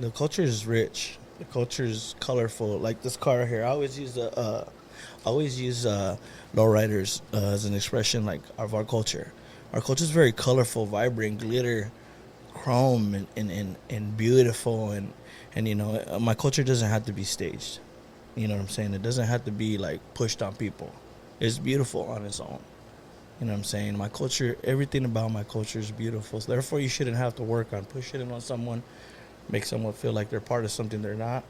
The culture is rich. The culture is colorful. Like this car here, I always use lowriders as an expression like of our culture. Our culture is very colorful, vibrant, glitter, chrome, and beautiful. And you know, my culture doesn't have to be staged. You know what I'm saying? It doesn't have to be like pushed on people. It's beautiful on its own. You know what I'm saying? My culture, everything about my culture is beautiful. So therefore, you shouldn't have to work on pushing it on someone, make someone feel like they're part of something they're not.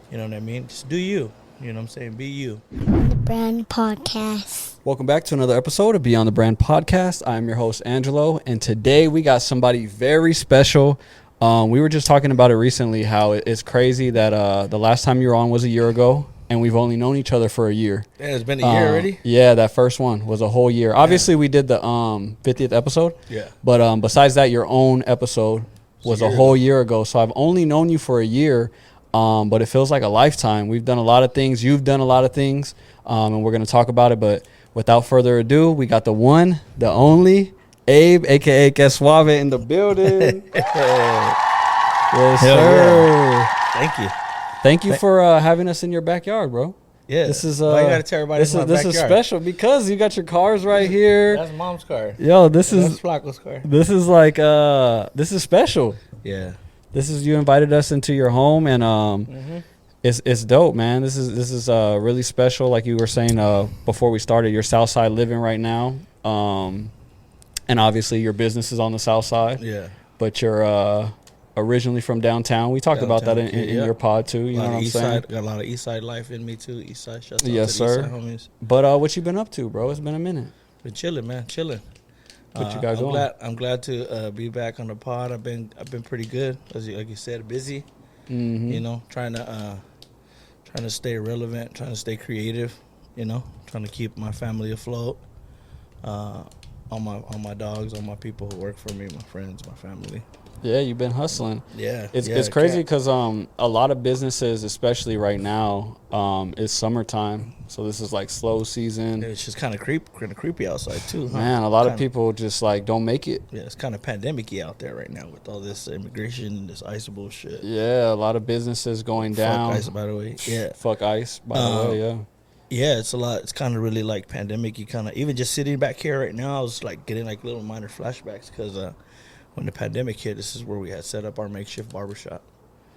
You know what I mean? Just do you. You know what I'm saying? Be you. The Brand Podcast. Welcome back to another episode of Beyond the Brand Podcast. I'm your host, Angelo, and today we got somebody very special. We were just talking about it recently, how it's crazy that the last time you were on was a year ago, and we've only known each other for a year. Yeah, it's been a year already? Yeah, that first one was a whole year. Obviously, we did the 50th episode. Yeah. But besides that, your own episode was a whole year ago. So I've only known you for a year, but it feels like a lifetime. We've done a lot of things. You've done a lot of things, and we're going to talk about it. But without further ado, we got the one, the only, Abe, a.k.a. Que Suave, in the building. Yes, Hell sir. yeah. Thank you. Thank you for having us in your backyard, bro. Yeah. This is Why you gotta tell everybody this is special because you got your cars right here. That's Mom's car. Yo, this That's is Flacco's car. this is like this is special. Yeah. This is, you invited us into your home, and it's dope, man. This is really special. Like you were saying before we started, you're South Side living right now, and obviously your business is on the South Side. Yeah. But you're originally from downtown. We talked about that in your pod too. You know what I'm saying? Got a lot of East Side life in me too. East Side, shouts out Yes, to the sir. East Side homies. But what you been up to, bro? It's been a minute. Been chilling, man, chilling. What you got going? I'm glad to be back on the pod. I've been pretty good, like you said, busy. You know, trying to stay relevant, trying to stay creative. You know, trying to keep my family afloat. On my dogs, on my people who work for me, my friends, my family. Yeah, you've been hustling. Yeah, it's crazy because a lot of businesses, especially right now, it's summertime, so this is like slow season. It's just kind of creepy outside too, huh? Man, a lot of people just like don't make it. Yeah, it's kind of pandemic-y out there right now with all this immigration and this ICE bullshit. Yeah, a lot of businesses going down. Fuck ICE, by the way. Yeah. Fuck ICE, by the way. Yeah. Yeah, it's a lot. It's kind of really like pandemic-y kind of. Even just sitting back here right now, I was like getting like little minor flashbacks because when the pandemic hit, this is where we had set up our makeshift barbershop.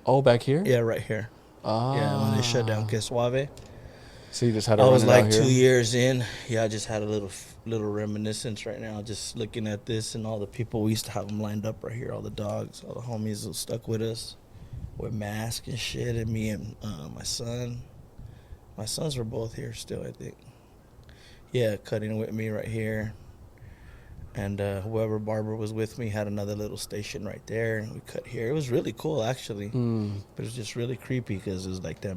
Oh, back here? Yeah, right here. Ah. Yeah, when they shut down Que Suave. So you just had to I run was it like out here? 2 years in. Yeah, I just had a little reminiscence right now, just looking at this and all the people. We used to have them lined up right here, all the dogs, all the homies that stuck with us with masks and shit, and me and my son. My sons were both here still, I think. Yeah, cutting with me right here. And whoever barber was with me had another little station right there, and we cut here. It was really cool, actually. But it was just really creepy because it was like the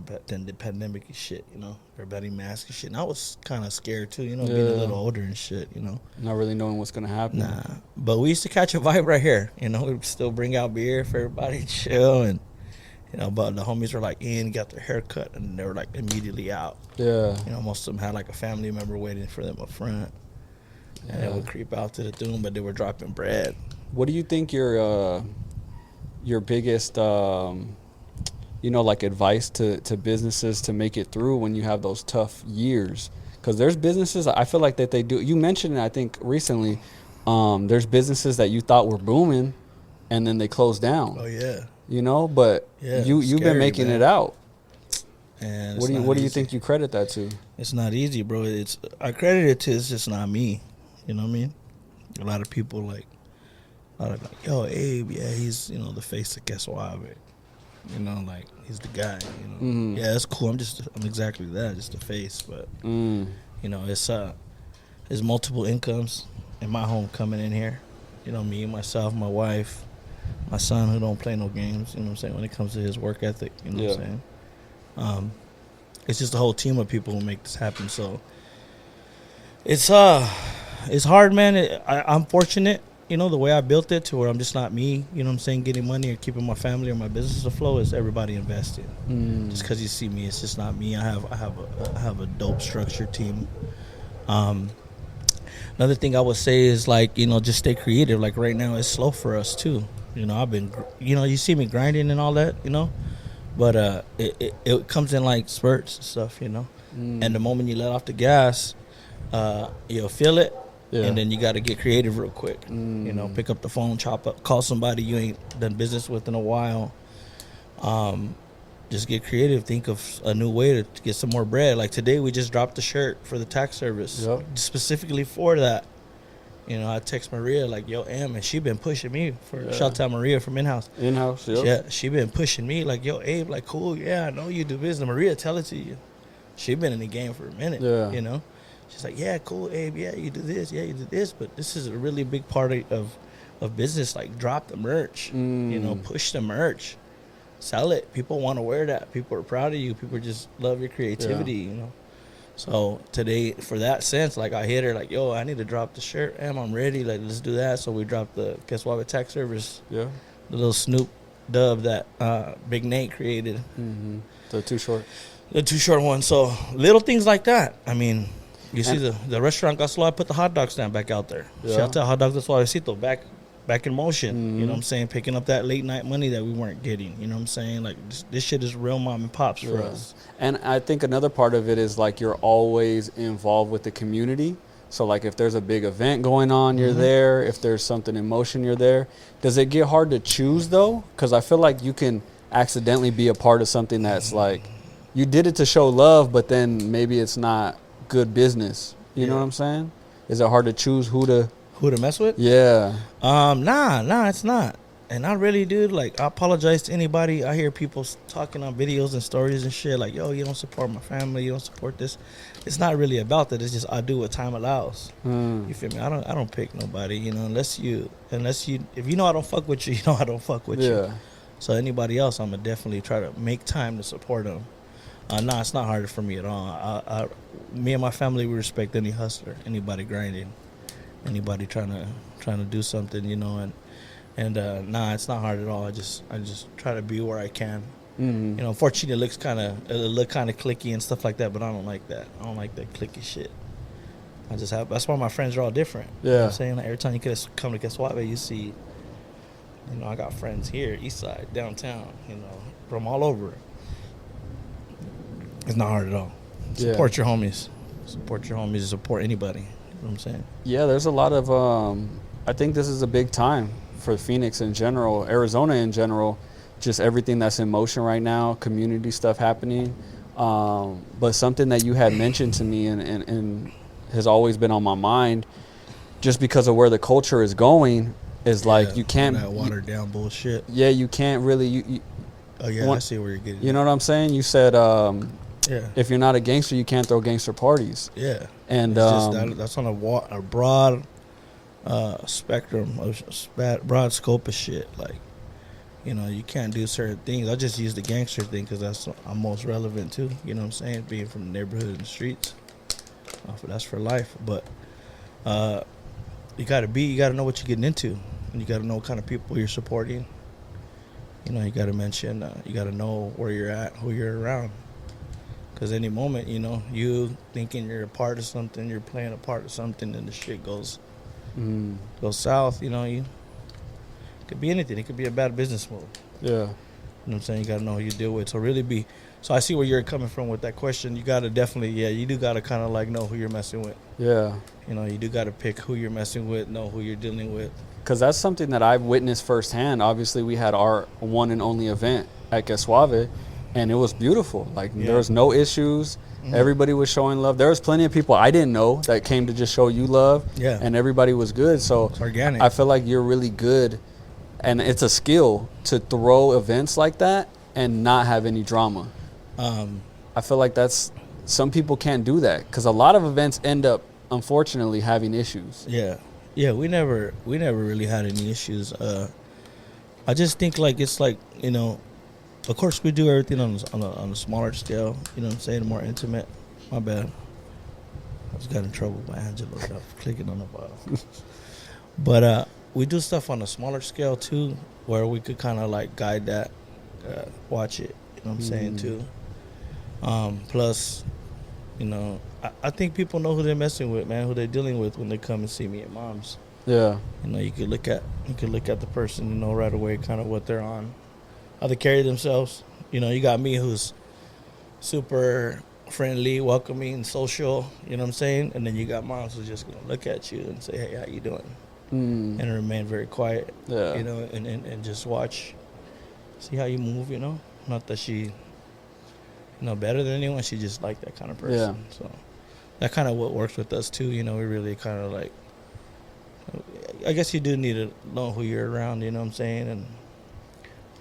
pandemic and shit, you know? Everybody masked and shit. And I was kind of scared, too, you know, being a little older and shit, you know? Not really knowing what's going to happen. Nah. But we used to catch a vibe right here, you know? We'd still bring out beer for everybody to chill, and, you know, but the homies were like in, got their hair cut, and they were like immediately out. Yeah. You know, most of them had like a family member waiting for them up front. And they would creep out to the doom, but they were dropping bread. What do you think your biggest, like advice to businesses to make it through when you have those tough years? Because there's businesses, I feel like that they do. You mentioned it, I think, recently. There's businesses that you thought were booming, and then they closed down. Oh, yeah. You know, but you've been making it out. And what do you think you credit that to? It's not easy, bro. I credit it to it's just not me. You know what I mean? A lot of people like, yo, Abe, yeah, he's, you know, the face of Que Suave. You know, like, he's the guy, you know. Yeah, that's cool. I'm exactly that, just the face. But, you know, there's multiple incomes in my home coming in here. You know, me, myself, my wife, my son who don't play no games, you know what I'm saying, when it comes to his work ethic, you know what I'm saying? It's just a whole team of people who make this happen. So it's hard, man. I'm fortunate, you know, the way I built it to where I'm just not me, you know what I'm saying, getting money or keeping my family or my business afloat. Is everybody invested. Just because you see me, it's just not me. I have a dope structured team. Another thing I would say is, like, you know, just stay creative. Like right now it's slow for us too. You know, you see me grinding and all that, but it comes in like spurts and stuff, And the moment you let off the gas, you'll feel it, and then you got to get creative real quick. Pick up the phone, call somebody you ain't done business with in a while. Just get creative. Think of a new way to get some more bread. Like today, we just dropped the shirt for the tax service, specifically for that. I text Maria like, yo, Em, and she been pushing me shout out Maria from In-House. In-House, yep. Yeah, she been pushing me like, yo, Abe, like, cool, yeah, I know you do business. Maria, tell it to you. She been in the game for a minute, She's like, yeah, cool, Abe, yeah, you do this, yeah, you do this, but this is a really big part of business. Like, drop the merch, push the merch, sell it. People want to wear that. People are proud of you. People just love your creativity, So today, for that sense, like I hit her like, yo, I need to drop the shirt. I'm ready. Like, let's do that. So we dropped the Que Suave tax service. Yeah. The little Snoop dub that Big Nate created. Mm-hmm. The Too Short. The Too Short one. So little things like that. I mean, you see the restaurant got slow. I put the hot dog stand back out there. Yeah. Shout out Hot Dog Suavecito back in motion. Mm-hmm. You know what I'm saying? Picking up that late night money that we weren't getting. You know what I'm saying? Like this shit is real mom and pops for us. And I think another part of it is like you're always involved with the community. So like if there's a big event going on, you're there. If there's something in motion, you're there. Does it get hard to choose though? Because I feel like you can accidentally be a part of something that's like you did it to show love, but then maybe it's not good business. You know what I'm saying? Is it hard to choose who to mess with? Yeah. Nah, it's not. And I really, dude, like, I apologize to anybody. I hear people talking on videos and stories and shit like, yo, you don't support my family, you don't support this. It's not really about that. It's just I do what time allows. You feel me? I don't pick nobody, unless you, if you know I don't fuck with you, I don't fuck with you. So anybody else, I'm gonna definitely try to make time to support them. Nah, it's not hard for me at all. Me and my family, we respect any hustler, anybody grinding, anybody trying to do something, and nah, it's not hard at all. I just try to be where I can. Unfortunately, it look kind of clicky and stuff like that, but I don't like that. I don't like that clicky shit. That's why my friends are all different. Yeah. You know what I'm saying? Like every time you come to Que Suave, you see, I got friends here, east side, downtown, from all over. It's not hard at all. Support your homies. Support your homies. Support anybody. You know what I'm saying? Yeah, there's a lot of, I think this is a big time for Phoenix in general, Arizona in general, just everything that's in motion right now, community stuff happening. But something that you had mentioned to me and has always been on my mind, just because of where the culture is going, is like you can't... That watered down bullshit. Yeah, you can't really... I see where you're getting. You know what I'm saying? You said... if you're not a gangster, you can't throw gangster parties. Yeah. And that's on a broad spectrum, broad scope of shit. Like, you can't do certain things. I just use the gangster thing because I'm most relevant to. You know what I'm saying? Being from the neighborhood and the streets. That's for life. But you gotta know what you're getting into, and you gotta know what kind of people you're supporting. You gotta mention. You gotta know where you're at, who you're around. Because any moment, you thinking you're a part of something, you're playing a part of something, and the shit goes south. It could be anything. It could be a bad business move. Yeah. You know what I'm saying? You got to know who you deal with. So I see where you're coming from with that question. You got to definitely, you do got to kind of like know who you're messing with. Yeah. You do got to pick who you're messing with, know who you're dealing with. Because that's something that I've witnessed firsthand. Obviously, we had our one and only event at Que Suave. And it was beautiful. Like, there was no issues. Everybody was showing love. There was plenty of people I didn't know that came to just show you love. Yeah. And everybody was good. So it's organic. I feel like you're really good. And it's a skill to throw events like that and not have any drama. I feel like some people can't do that. Because a lot of events end up, unfortunately, having issues. Yeah. Yeah, we never really had any issues. I just think, like, it's like, of course, we do everything on a smaller scale. You know what I'm saying? More intimate. My bad. I just got in trouble by Angelo clicking on the bottom. But we do stuff on a smaller scale, too, where we could kind of, like, guide that, watch it. You know what I'm saying, too? Plus, I think people know who they're messing with, man, who they're dealing with when they come and see me at Mom's. Yeah. You know, you could look at the person, you know, right away, kind of what they're on, how they carry themselves. You know, you got me who's super friendly, welcoming, social. You know what I'm saying? And then you got moms who's just gonna look at you and say, "Hey, how you doing?" And remain very quiet. Yeah. You know, and just watch, see how you move. You know, not that she, better than anyone. She just like that kind of person. Yeah. So that kind of what works with us too. You know, we really kind of like. I guess you do need to know who you're around. You know what I'm saying? And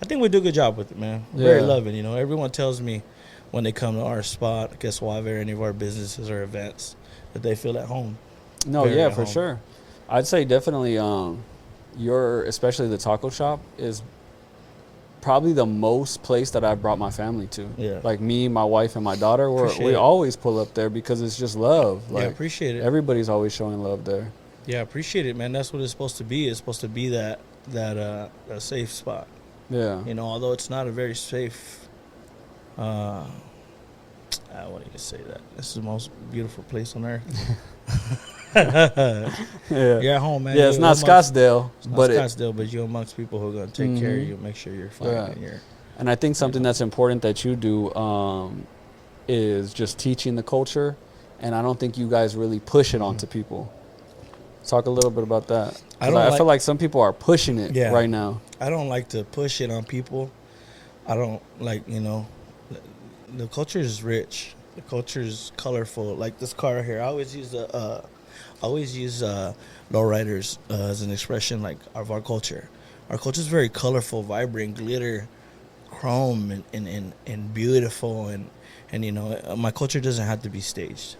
I think we do a good job with it, man. We're very loving. You know, everyone tells me when they come to our spot, Que Suave, or any of our businesses or events, that they feel at home. No, Very yeah, at for home. sure. I'd say definitely especially the taco shop is probably the most place that I've brought my family to. Yeah. Like me, my wife, and my daughter, Appreciate we it. always pull up there because it's just love. Yeah, Like, appreciate it. everybody's always showing love there. Yeah, appreciate it, man. That's what it's supposed to be. It's supposed to be that safe spot. Yeah. You know, although it's not a very safe. I wouldn't even say that. This is the most beautiful place on earth. Yeah. You're at home, man. Yeah, it's You're not amongst- Scottsdale, It's not but Scottsdale, but you're amongst people who are gonna take care of you, make sure you're fine. Yeah. And and I think something that's important that you do is just teaching the culture, and I don't think you guys really push it onto people. Talk a little bit about that. I feel like some people are pushing it right now. I don't like to push it on people. I don't like, the culture is rich. The culture is colorful. Like this car here, I always use lowriders as an expression like of our culture. Our culture is very colorful, vibrant, glitter, chrome, and beautiful. And my culture doesn't have to be staged.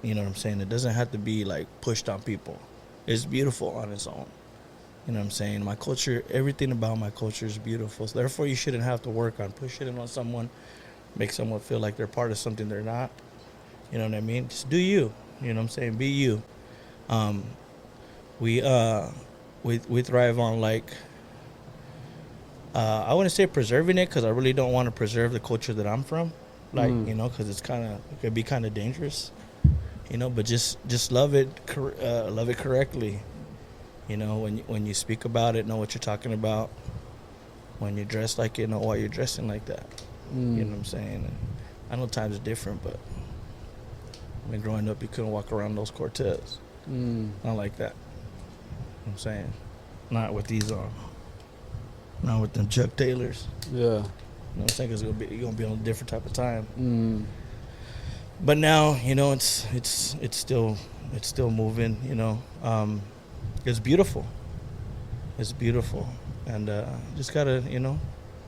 You know what I'm saying? It doesn't have to be like pushed on people. It's beautiful on its own. You know what I'm saying? My culture, everything about my culture is beautiful. So therefore, you shouldn't have to work on pushing it on someone, make someone feel like they're part of something they're not. You know what I mean? Just do you. You know what I'm saying? Be you. We thrive on like, I wouldn't say preserving it because I really don't want to preserve the culture that I'm from. Like, because it could be kind of dangerous. But just love it correctly. When you speak about it, know what you're talking about. When you dress like it, know why you're dressing like that. You know what I'm saying? And I know times are different, but growing up, you couldn't walk around those Cortez. Not like that. You know what I'm saying? Not with these on. Not with them Chuck Taylors. Yeah. You know what I'm saying? Because you're gonna be on a different type of time. But now, it's still moving. It's beautiful. It's beautiful, and just gotta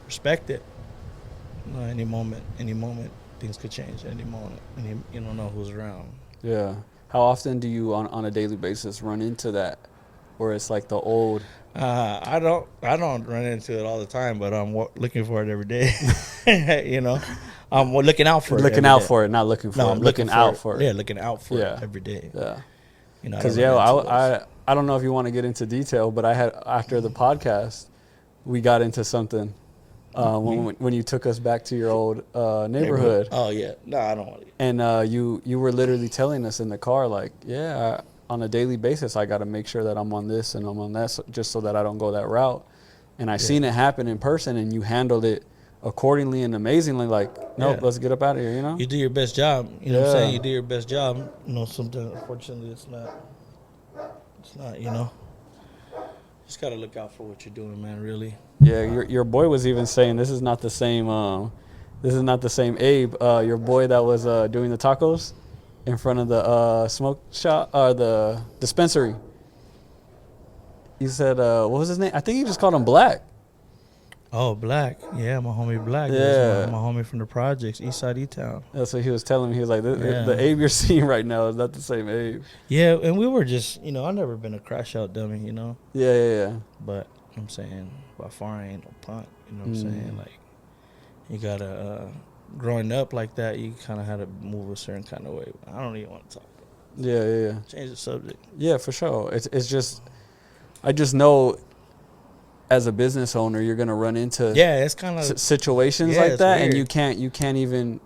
respect it. Any moment, things could change. Any moment, you don't know who's around. Yeah. How often do you on a daily basis run into that, where it's like the old? I don't run into it all the time, but I'm looking for it every day. I'm looking out for it. Looking out for it, not looking for it. I'm looking out for it. Yeah, looking out for it every day. Yeah. Because I don't know if you want to get into detail, but after the podcast, we got into something when you took us back to your old neighborhood. Oh yeah, no, I don't want to. And you were literally telling us in the car, like, on a daily basis, I got to make sure that I'm on this and I'm on that, just so that I don't go that route. And I seen it happen in person, and you handled it accordingly and amazingly. Like, nope, let's get up out of here. You do your best job. You know what I'm saying? You do your best job. Sometimes, unfortunately, it's not. Just gotta look out for what you're doing, man. Really. Yeah, your boy was even saying this is not the same. This is not the same Abe. Your boy that was doing the tacos in front of the smoke shop or the dispensary. He said, what was his name? I think he just called him Black. Oh, Black. Yeah, my homie Black. Yeah. My homie from the projects, Eastside E-Town. That's what he was telling me. He was like, the Abe you're seeing right now is not the same Abe. Yeah, and we were just, I've never been a crash out dummy, Yeah. But I'm saying, by far I ain't no punk. You know what I'm saying? Like, you gotta, growing up like that, you kind of had to move a certain kind of way. I don't even want to talk about it. Yeah. Change the subject. Yeah, for sure. It's just, I just know as a business owner, you're gonna run into it's kind of situations like that, weird. and you can't even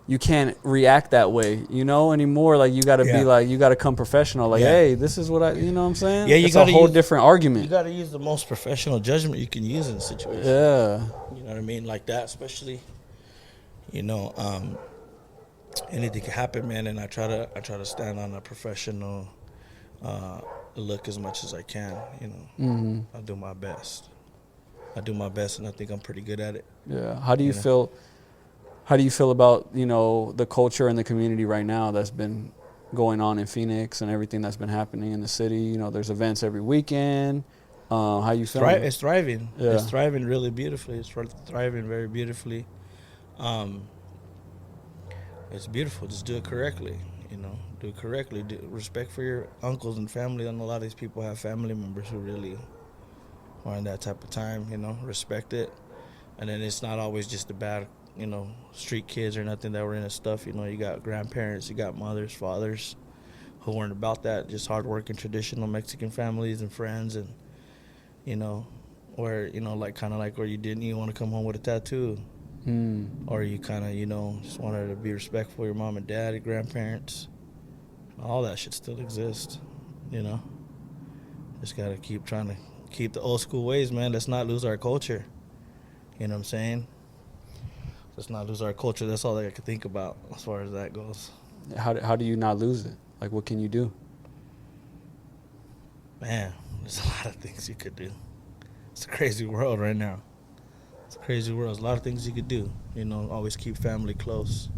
you can't react that way, you know, anymore. Like you got to be like, you got to come professional. Like, hey, this is what you know what I'm saying? Yeah, it's a whole different argument. You got to use the most professional judgment you can use in a situation. Yeah. You know what I mean? Like that, especially, you know, anything can happen, man. And I try to stand on a professional look as much as I can, you know. I do my best. And I think I'm pretty good at it. Yeah. How do you feel? How do you feel about, you know, the culture and the community right now that's been going on in Phoenix and everything that's been happening in the city? You know, there's events every weekend. How you feeling? It's thriving. Yeah. It's thriving really beautifully. It's thriving very beautifully. It's beautiful. Just do it correctly, you know. Do it correctly. Respect for your uncles and family. I know a lot of these people have family members who really are in that type of time, you know. Respect it. And then it's not always just the bad, you know, street kids or nothing that were in the stuff. You know, you got grandparents, you got mothers, fathers who weren't about that, just hardworking, traditional Mexican families and friends, and, you know, where, you know, like kind of like where you didn't even want to come home with a tattoo. Or you kind of, you know, just wanted to be respectful of your mom and dad, your grandparents. All that should still exist, you know. Just got to keep trying to keep the old school ways, man. Let's not lose our culture. You know what I'm saying? Let's not lose our culture. That's all that I can think about as far as that goes. How do you not lose it? Like, what can you do? Man, there's a lot of things you could do. It's a crazy world right now. It's a crazy world. There's a lot of things you could do. You know, always keep family close.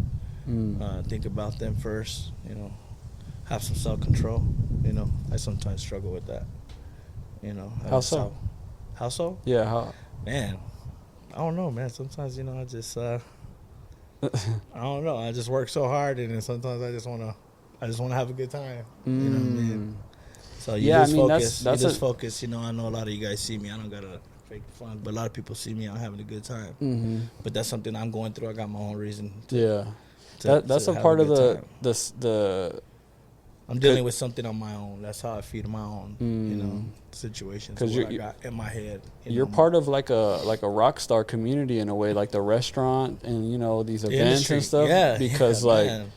Think about them first. You know, have some self-control. You know, I sometimes struggle with that. You know. How so? How so? Yeah, how? Man, I don't know, man. Sometimes, you know, I just, I don't know. I just work so hard, and then sometimes I just want to have a good time. You know what I mean? So you just focus. That's you just focus. You know, I know a lot of you guys see me. I don't gotta fake fun, but a lot of people see me. I'm having a good time. But that's something I'm going through. I got my own reason. That's a part of the. I'm dealing with something on my own. That's how I feed my own, you know, situations. Because I got in my head. You're part of like a rock star community in a way, like the restaurant and, you know, these events and stuff. Yeah, because man.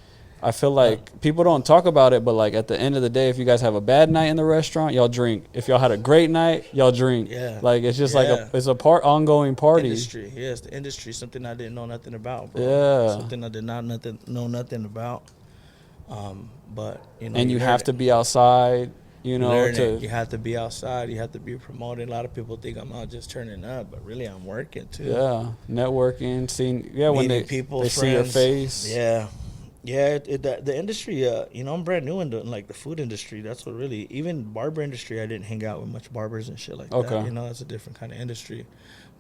I feel like people don't talk about it, but like at the end of the day, if you guys have a bad night in the restaurant, y'all drink. If y'all had a great night, y'all drink. Yeah. Like it's just it's a ongoing party. Industry, yes, the industry, something I didn't know nothing about, bro. Yeah. Something I did not know nothing about. But you know, and you have to be outside, you know. You have to be outside. You have to be promoted. A lot of people think I'm out just turning up, but really I'm working too. Yeah, networking, seeing. Yeah, when they see your face. Yeah, yeah. The industry. You know, I'm brand new in like the food industry. That's what really. Even barber industry, I didn't hang out with much barbers and shit like that. You know, that's a different kind of industry.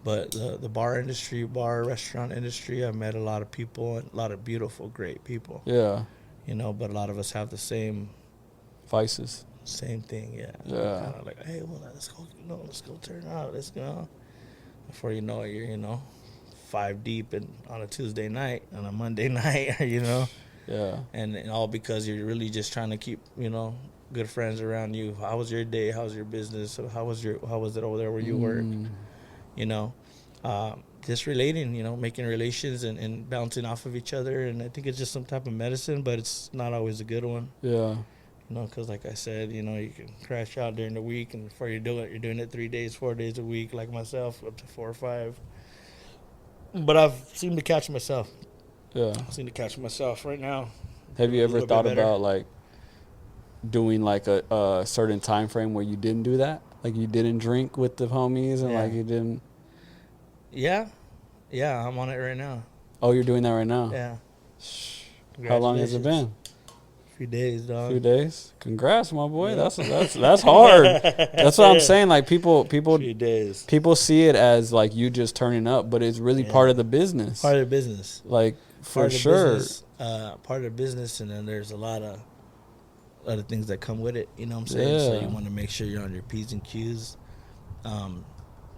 But the bar industry, restaurant industry, I met a lot of people, and a lot of beautiful, great people. Yeah. You know, but a lot of us have the same vices. Same thing, yeah. Yeah. Kind of like, hey, well, let's go turn out. Let's go. Before you know it, you're, you know, 5 deep on a Tuesday night, on a Monday night, you know. Yeah. And all because you're really just trying to keep, you know, good friends around you. How was your day? How was your business? How was it over there where you work? You know. Just relating, you know, making relations and bouncing off of each other. And I think it's just some type of medicine, but it's not always a good one. Yeah. You know, because like I said, you know, you can crash out during the week, and before you do it, you're doing it 3 days, 4 days a week, like myself, up to 4 or 5. But I've seemed to catch myself. Yeah. I seem to catch myself right now. Have you ever thought about, like, doing, like, a certain time frame where you didn't do that? Like, you didn't drink with the homies and, like, you didn't... Yeah, I'm on it right now. Oh, you're doing that right now? Yeah. How long has it been? A few days, dog. A few days. Congrats, my boy. Yeah. That's hard. That's what I'm saying. Like people. Few days. People see it as like you just turning up, but it's really part of the business. Part of the business. Like for sure. Part of the business, and then there's a lot of other things that come with it. You know what I'm saying? Yeah. So you want to make sure you're on your P's and Q's.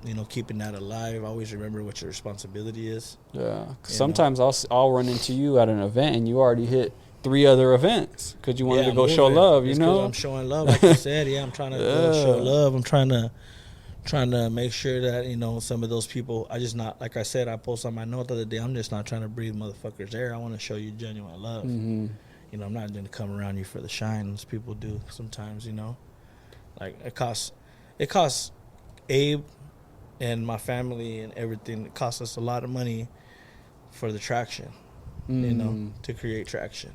You know, keeping that alive. Always remember what your responsibility is. Yeah. Sometimes I'll run into you at an event and you already hit 3 other events because you wanted to go show love. You know, I'm showing love, like I said. Yeah, I'm trying to show love. I'm trying to trying to make sure that, you know, some of those people, I just not, like I said, I posted on my note the other day, I'm just not trying to breathe motherfuckers air. I want to show you genuine love. Mm-hmm. You know, I'm not going to come around you for the shine as people do sometimes, you know. Like, it costs Abe and my family and everything, it costs us a lot of money for the traction, you know, to create traction.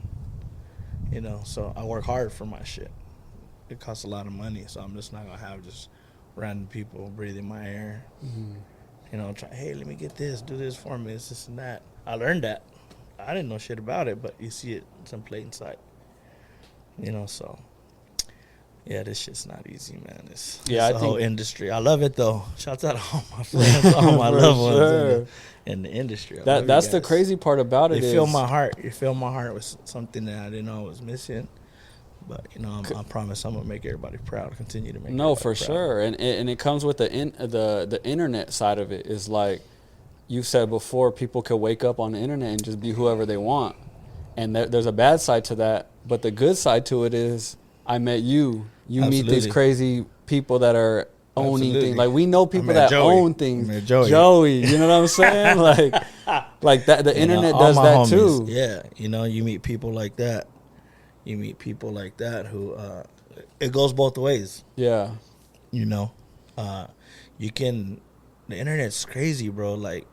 You know, so I work hard for my shit. It costs a lot of money, so I'm just not going to have just random people breathing my air. You know, try, hey, let me get this, do this for me, this and that. I learned that. I didn't know shit about it, but you see it some blatant sight. You know, so yeah, this shit's not easy, man. It's the whole industry. I love it though. Shouts out to all my friends, all my loved ones in the industry. That's the crazy part about it. You feel my heart. You feel my heart was something that I didn't know I was missing. But you know, I promise I'm gonna make everybody proud. Continue to make everybody proud. Sure, and it comes with the internet side of it. Is like you said before, people could wake up on the internet and just be whoever they want, and there's a bad side to that. But the good side to it is, I met you. You meet these crazy people that are owning things. Like we know people that own things. Joey, you know what I'm saying? like that. The internet does that homies, too. Yeah, you know, you meet people like that. You meet people like that who it goes both ways. Yeah. You know, you can. The internet's crazy, bro. Like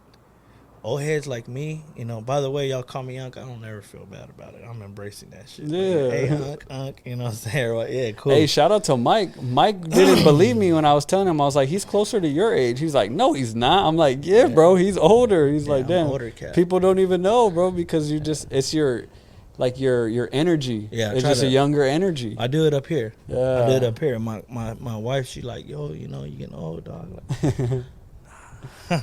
old heads like me, you know. By the way, y'all call me Unc. I don't ever feel bad about it. I'm embracing that shit. Yeah. Like, hey, Unc. You know what I'm saying? Well, yeah, cool. Hey, shout out to Mike. Mike didn't believe me when I was telling him. I was like, he's closer to your age. He's like, no, he's not. I'm like, yeah, bro, he's older. He's like, damn. Older cat. People don't even know, bro, because you just, it's your energy. Yeah. It's just a younger energy. I do it up here. Yeah. I do it up here. My wife, she like, yo, you know, you getting old, dog. Like,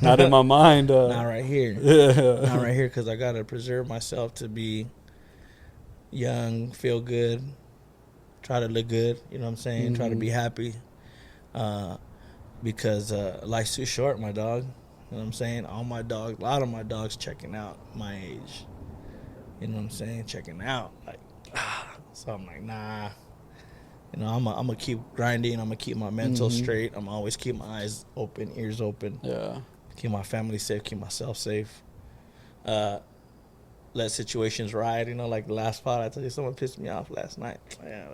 not in my mind. Not right here. Yeah. Not right here, because I got to preserve myself to be young, feel good, try to look good, you know what I'm saying? Try to be happy. Because life's too short, my dog. You know what I'm saying? A lot of my dogs checking out my age. You know what I'm saying? Checking out. Like, so I'm like, nah. You know, I'm going to keep grinding. I'm going to keep my mental straight. I'm always keep my eyes open, ears open. Yeah. Keep my family safe, keep myself safe. Let situations ride. You know, like the last spot, I told you someone pissed me off last night. Yeah,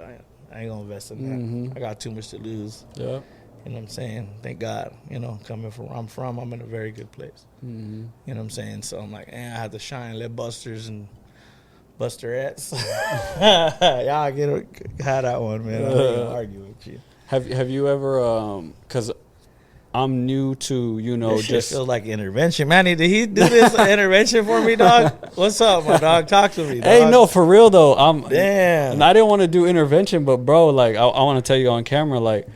I ain't going to invest in that. I got too much to lose. Yeah. You know what I'm saying? Thank God, you know, coming from where I'm from, I'm in a very good place. You know what I'm saying? So I'm like, I have to shine, let busters and busterettes. Y'all had that one, man. I'm not gonna argue with you. Have you ever, because I'm new to, you know, this just feels like intervention. Man, did he do this intervention for me, dog? What's up, my dog? Talk to me, dog. Hey, no, for real, though. Damn. And I didn't want to do intervention, but, bro, like, I want to tell you on camera, like,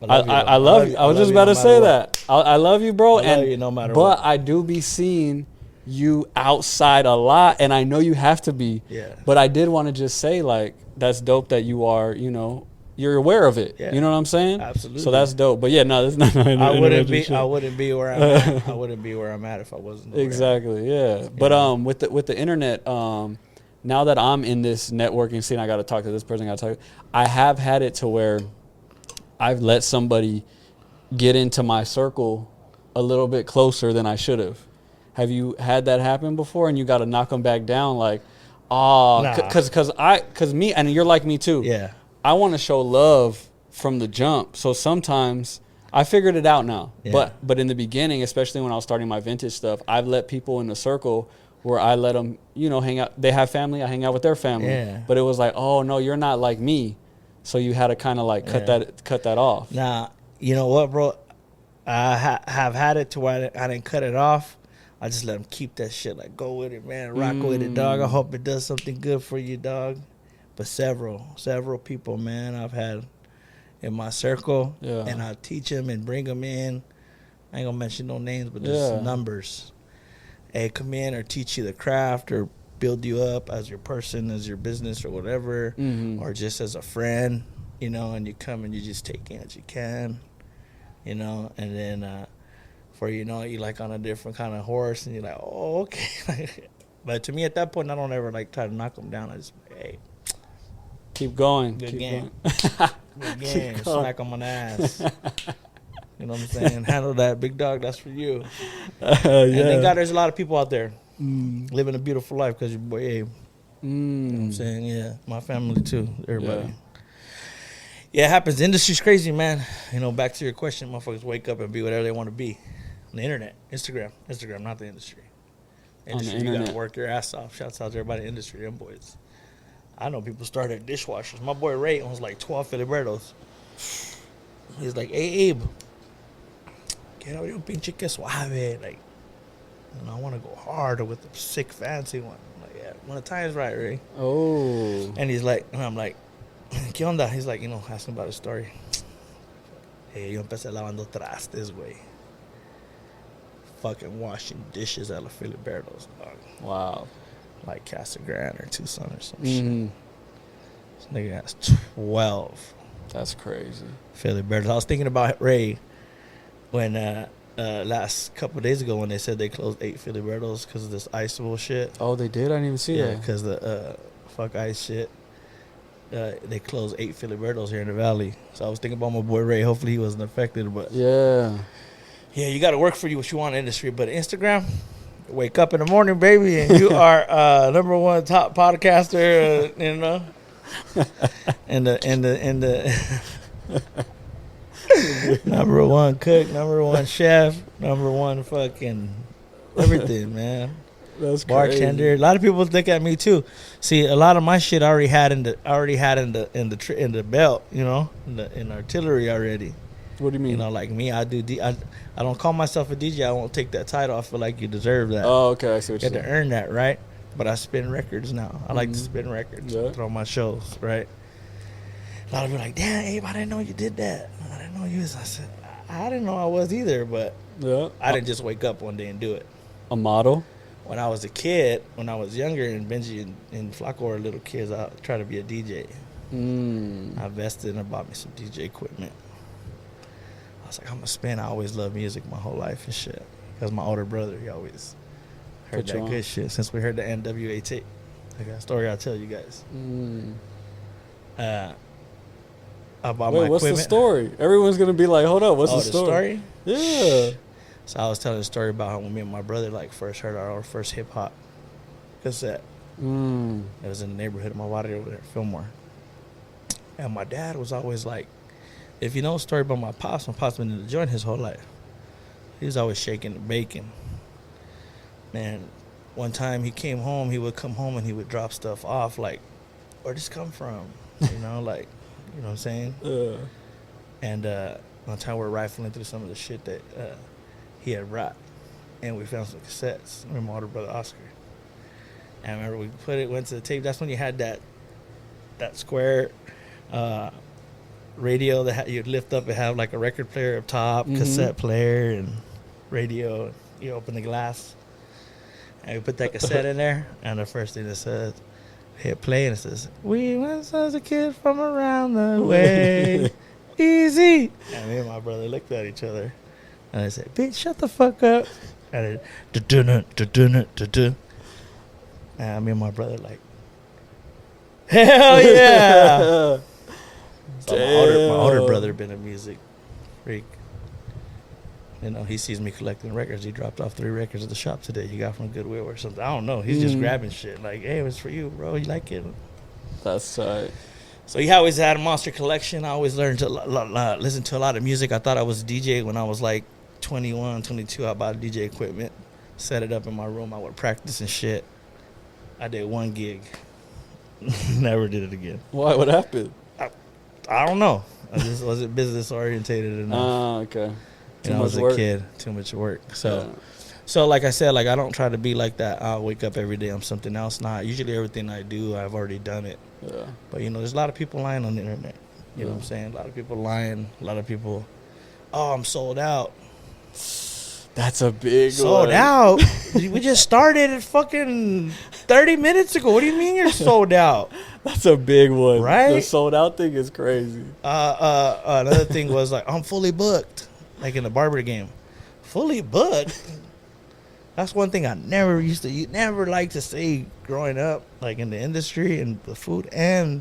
I love you. I was just about to say that. I love you, bro. I love you no matter what. But I do be seeing you outside a lot, and I know you have to be. Yeah. But I did want to just say, like, that's dope that you are, you know, you're aware of it. Yeah. You know what I'm saying? Absolutely. So that's dope. But yeah, no, that's not. I wouldn't be where I'm at. I wouldn't be where I'm at if I wasn't. Exactly. Yeah. But with the internet, now that I'm in this networking scene, I got to talk to this person. I have had it to where I've let somebody get into my circle a little bit closer than I should have. Have you had that happen before, and you got to knock them back down, like, because me, and you're like me too. Yeah. I want to show love from the jump. So sometimes I figured it out now. Yeah. But in the beginning, especially when I was starting my vintage stuff, I've let people in the circle where I let them, you know, hang out. They have family. I hang out with their family. Yeah. But it was like, oh no, you're not like me. So you had to kind of like cut that off. Nah, you know what, bro? I have had it to where I didn't cut it off. I just let them keep that shit. Like, go with it, man. Rock with it, dog. I hope it does something good for you, dog. But several people, man, I've had in my circle. Yeah. And I teach them and bring them in. I ain't going to mention no names, but just numbers. Hey, come in or teach you the craft or build you up as your person, as your business or whatever. Or just as a friend, you know, and you come and you just take in what you can, you know. And then for, you know, you like on a different kind of horse and you're like, oh, okay. But to me at that point, I don't ever like try to knock them down. I just, hey, keep going. Good game. Good game. Smack them on the ass. You know what I'm saying? Handle that, big dog. That's for you. Yeah. And thank God there's a lot of people out there living a beautiful life because your boy Abe. You know what I'm saying? Yeah, my family too. Everybody. Yeah, it happens. The industry's crazy, man. You know, back to your question, motherfuckers wake up and be whatever they want to be. On the internet, Instagram, not the industry. Industry, you gotta work your ass off. Shouts out to everybody in the industry, them boys. I know people started dishwashers. My boy Ray owns like 12 Filibertos. He's like, hey, Abe, get out your pinche que suave. Like, you know, I want to go harder with the sick, fancy one. I'm like, yeah, when the time's right, Ray. Oh. And he's like, and I'm like, ¿qué onda? He's like, you know, asking about his story. Hey, yo empecé lavando trastes, güey. Fucking washing dishes at La Filibertos, dog. Wow. Like Casa Grande or Tucson or some shit. This nigga has 12. That's crazy. Filibertos. I was thinking about Ray when last couple of days ago when they said they closed 8 Filibertos because of this ice bullshit. Oh, they did? I didn't even see that. Because the fuck ice shit. They closed 8 Filibertos here in the valley. So I was thinking about my boy Ray. Hopefully he wasn't affected, but Yeah. yeah, you got to work for what you want in the industry. But Instagram, wake up in the morning, baby, and you are number one top podcaster, you know, and the number one cook, number one chef, number one fucking everything, man. That's Bartender. crazy. A lot of people look at me too. See, a lot of my shit I already had in the belt, you know, in artillery already. What do you mean? You know, like me, I don't call myself a DJ. I won't take that title. I feel like you deserve that. Oh, okay. I see what You you're have to saying. earn that, right? But I spin records now. I like to spin records. Yeah. Throw my shows, right? A lot of people are like, damn, Abe, I didn't know you did that. I didn't know you was. I said, I didn't know I was either, but Yeah. I didn't just wake up one day and do it. A model? When I was a kid, when I was younger, and Benji and Flacco were little kids, I tried to be a DJ. I invested and I bought me some DJ equipment. I was like, I'm going to spin. I always loved music my whole life and shit. Because my older brother, he always heard Put you that on. good shit. Since we heard the NWA tape. I got a story I'll tell you guys. I bought my Wait, what's equipment. the story? Everyone's going to be like, hold up, what's Oh, the story? Yeah. So I was telling a story about how when me and my brother like first heard our first hip hop cassette. It was in the neighborhood of my body over there, Fillmore. And my dad was always like, if you know a story about my pops been in the joint his whole life. He was always shaking and baking. Man, one time he came home, he would come home and he would drop stuff off like, where'd this come from? You know, like, you know what I'm saying? And one time we're rifling through some of the shit that he had brought, and we found some cassettes. Me and my older brother Oscar. And I remember we went to the tape. That's when you had that square radio that you'd lift up and have like a record player up top, cassette player, and radio. You open the glass, and we put that cassette in there. And the first thing it says, hit play, and it says, "We once was a kid from around the way, easy." And me and my brother looked at each other. And I said, "Bitch, shut the fuck up." And me and my brother like, hell yeah. So my older brother been a music freak. You know, he sees me collecting records. He dropped off 3 records at the shop today. He got from Goodwill or something. I don't know. He's just grabbing shit. Like, hey, it was for you, bro. You like it? That's tight. So he always had a monster collection. I always learned to listen to a lot of music. I thought I was a DJ when I was like 21, 22. I bought DJ equipment, set it up in my room. I would practice and shit. I did 1 gig. Never did it again. Why? What happened? I don't know. I just wasn't business orientated enough. Okay. I was a kid. Too much work. So like I said, like I don't try to be like that. I'll wake up every day. I'm something else. Not usually everything I do, I've already done it. Yeah. But you know, there's a lot of people lying on the internet. You know what I'm saying? A lot of people lying. A lot of people, oh, I'm sold out. That's a big Sold one. out? We just started at fucking 30 minutes ago. What do you mean you're sold out? That's a big one. Right? The sold out thing is crazy. Another thing was like, I'm fully booked. Like in the barber game. Fully booked? That's one thing I never liked to say growing up, like in the industry and the food and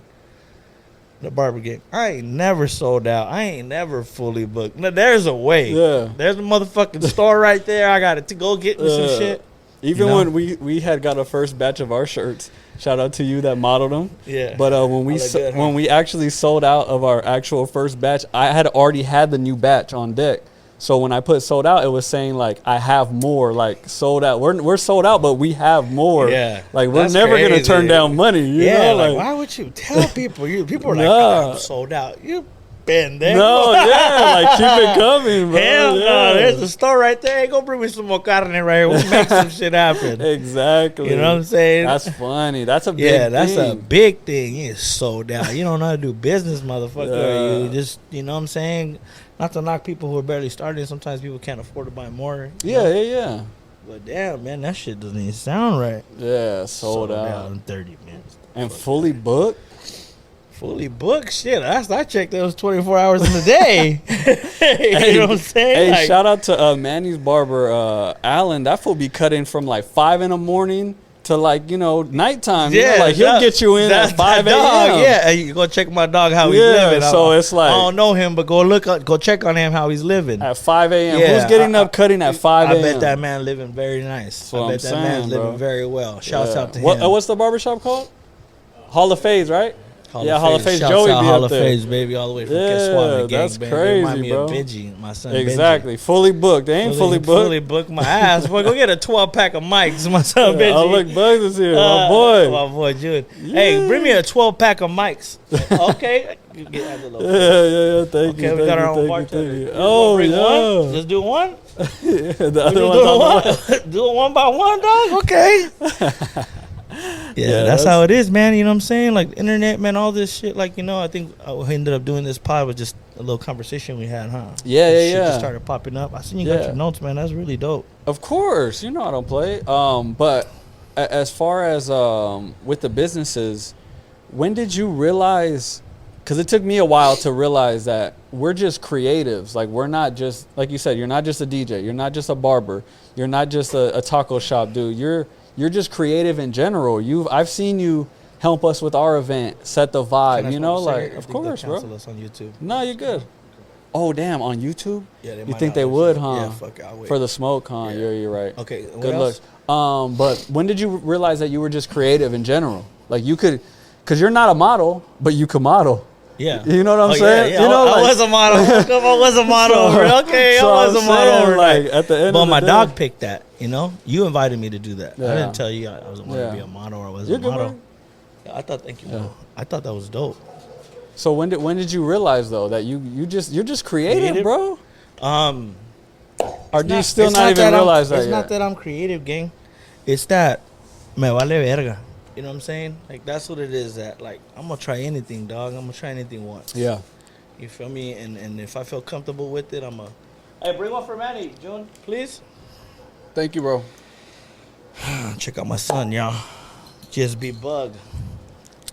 the barber game. I ain't never sold out. I ain't never fully booked. Now, there's a way. Yeah. There's a motherfucking store right there. I got to go get me some shit. Even You know? when we had got a first batch of our shirts, shout out to you that modeled them. Yeah. But when we actually sold out of our actual first batch, I had already had the new batch on deck. So when I put sold out, it was saying like I have more, like sold out. We're sold out, but we have more. Yeah. Like we're That's never gonna crazy. turn down money. You know? like why would you tell people? People are like, Nah. I'm sold out. You been there. No, yeah, like keep it coming, bro. Hell yeah. no, there's a store right there. Hey, go bring me some more carne right here. We'll make some shit happen. Exactly. You know what I'm saying? That's funny. That's a big yeah, that's thing. a big thing. You sold out. You don't know how to do business, motherfucker. Yeah. You just, you know what I'm saying? Not to knock people who are barely starting. Sometimes people can't afford to buy more. you know? Yeah. But damn, man, that shit doesn't even sound right. Yeah, sold out. in 30 minutes. And fully booked? Fully booked? Shit, last I checked, it was 24 hours in the day. You know what I'm saying? Hey, Like, shout out to Manny's barber, Alan. That fool be cutting from like 5 in the morning to like, nighttime. yeah, like he'll get you in that's at 5 that dog, a.m. Yeah, hey, you go check my dog how he's Yeah, living. so it's like- I don't know him, but go check on him how he's living. At 5 a.m. Yeah, Who's getting up cutting at 5 a.m.? I bet that man living very nice. what I I'm bet that saying, man's living bro. very well. Shouts out to him. What's the barbershop called? Hall of Phase, right? Hall of Phase. Shouts Joey out be Hall up of there. Phase, baby, all the way from Yeah, Que Suave gang, that's baby. crazy, Remind me bro. of Benji, my son. Exactly. Fully booked. They ain't fully booked. Fully booked my ass. Boy, go get a 12-pack of mics, my son Benji. Oh, look, Bugs is here. My boy. My boy, Jude. Hey, bring me a 12-pack of mics. Okay. You get that little- Yeah. Thank you. Okay, we thank got our you, own thank you, bartender. thank you. You Oh, wanna bring yeah. one? Just do one? The other Do one's on the one? way. Do it one by one, dog? Okay. Yeah, that's how it is, man. You know what I'm saying? Like, internet, man, all this shit. Like, I think we ended up doing this pod with just a little conversation we had, huh? Yeah, This shit yeah. just started popping up. I seen you got Yeah. your notes, man. That's really dope. Of course, I don't play. But as far as with the businesses, when did you realize? Because it took me a while to realize that we're just creatives. Like we're not just, like you said, you're not just a DJ. You're not just a barber. You're not just a taco shop dude. You're just creative in general. I've seen you help us with our event, set the vibe. Can I Like say, I of think they'll course, bro. cancel us on YouTube. No, you're good. Oh damn, on YouTube? Yeah, You think they would, huh? Yeah, fuck it, I'll wait. For the smoke, huh? Yeah, you're right. Okay, what Good else? looks. But when did you realize that you were just creative in general? Like you could, because you're not a model, but you could model. Yeah. You know what I'm Oh, saying? Yeah. You know, I like- was a model. I was a model. Okay, So I was I'm a model. saying, overnight. like, at the end but of the my day- dog picked that. You invited me to do that. I Yeah. didn't tell you I was going Yeah. to be a model or I was You're a good, model. bro. Yeah, I thought. Thank you. Yeah. Bro. I thought that was dope. So when did you realize though that you're just creative, Creative? bro? Um, Or do you it's still it's not even that realize that It's yet? not that I'm creative, gang. It's that me vale verga. You know what I'm saying? Like that's what it is. That like I'm gonna try anything, dog. I'm gonna try anything once. Yeah. You feel me? And if I feel comfortable with it, Hey, bring one for Manny, June, please. Thank you, bro. Check out my son, y'all. GSB Bug.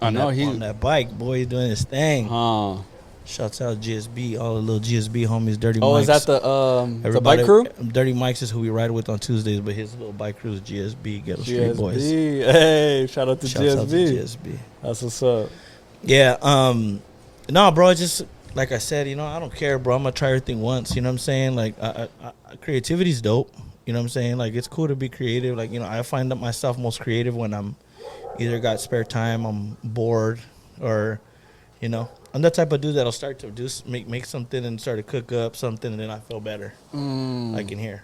I know he's. on that bike, boy. He's doing his thing. Shouts out GSB, all the little GSB homies, Dirty Oh, Mikes. is that the Everybody- bike crew? Dirty Mikes is who we ride with on Tuesdays, but his little bike crew is GSB, Ghetto Street Boys. Hey, shout out to Shouts out to GSB. GSB. That's what's up. Yeah, no, bro, it's just like I said, I don't care, bro. I'm gonna try everything once. You know what I'm saying? Like, creativity's dope. You know what I'm saying? Like, it's cool to be creative. Like, I find that myself most creative when I'm either got spare time, I'm bored, or, I'm the type of dude that'll start to make something and start to cook up something, and then I feel better. Like in here.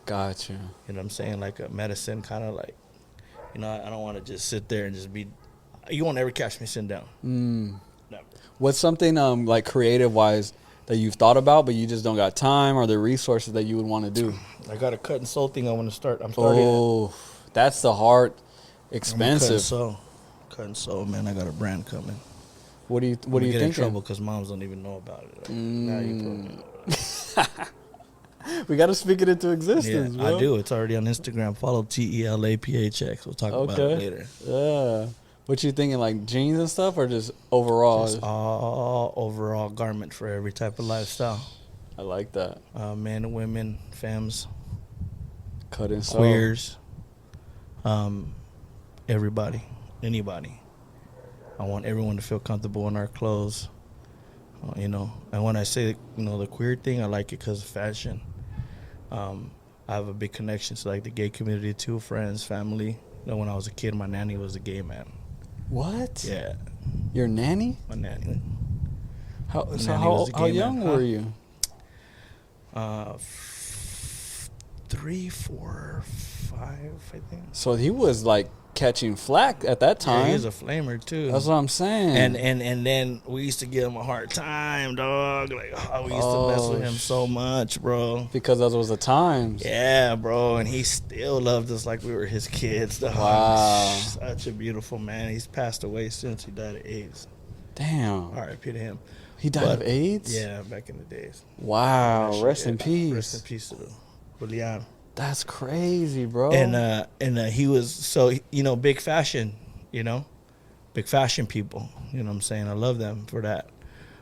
Gotcha. You know what I'm saying? Like a medicine, kind of like, I don't want to just sit there and just be. You won't ever catch me sitting down. Never. What's something like creative wise that you've thought about but you just don't got time or the resources that you would want to do? I got a cut and sew thing I want to start. I'm starting. Oh, that's the hard, Cut and expensive. sew. Cut and sew, man. I got a brand coming. What do you Get in think? trouble because moms don't even know about it. Like, now you probably We got to speak it into Yeah, existence, bro. I do. It's already on Instagram. Follow TELAPHX. We'll talk about it later. Yeah. What you thinking, like jeans and stuff, or just overall? Just all overall garment for every type of lifestyle. I like that. Men and women, femmes, Cut and sew. queers, everybody, anybody. I want everyone to feel comfortable in our clothes. You know, and when I say, you know, the queer thing, I like it because of fashion. I have a big connection to like the gay community too, friends, family. You know, when I was a kid, my nanny was a gay man. What? Yeah. Your nanny? My nanny. How young were you? 3, 4, 5, I think. So he was like catching flack at that time. Yeah, he was a flamer too. That's what I'm saying. And then we used to give him a hard time, dog. Like, we used to mess with him so much, bro. Because those was the times. Yeah, bro. And he still loved us like we were his kids, dog. Wow. Such a beautiful man. He's passed away since he died of AIDS. Damn. R.I.P. to him. He died of AIDS? Yeah, back in the days. Wow. Rest in peace. Rest in peace to Julian. That's crazy, bro. And he was, so, you know, big fashion, you know, big fashion people, you know what I'm saying? I love them for that.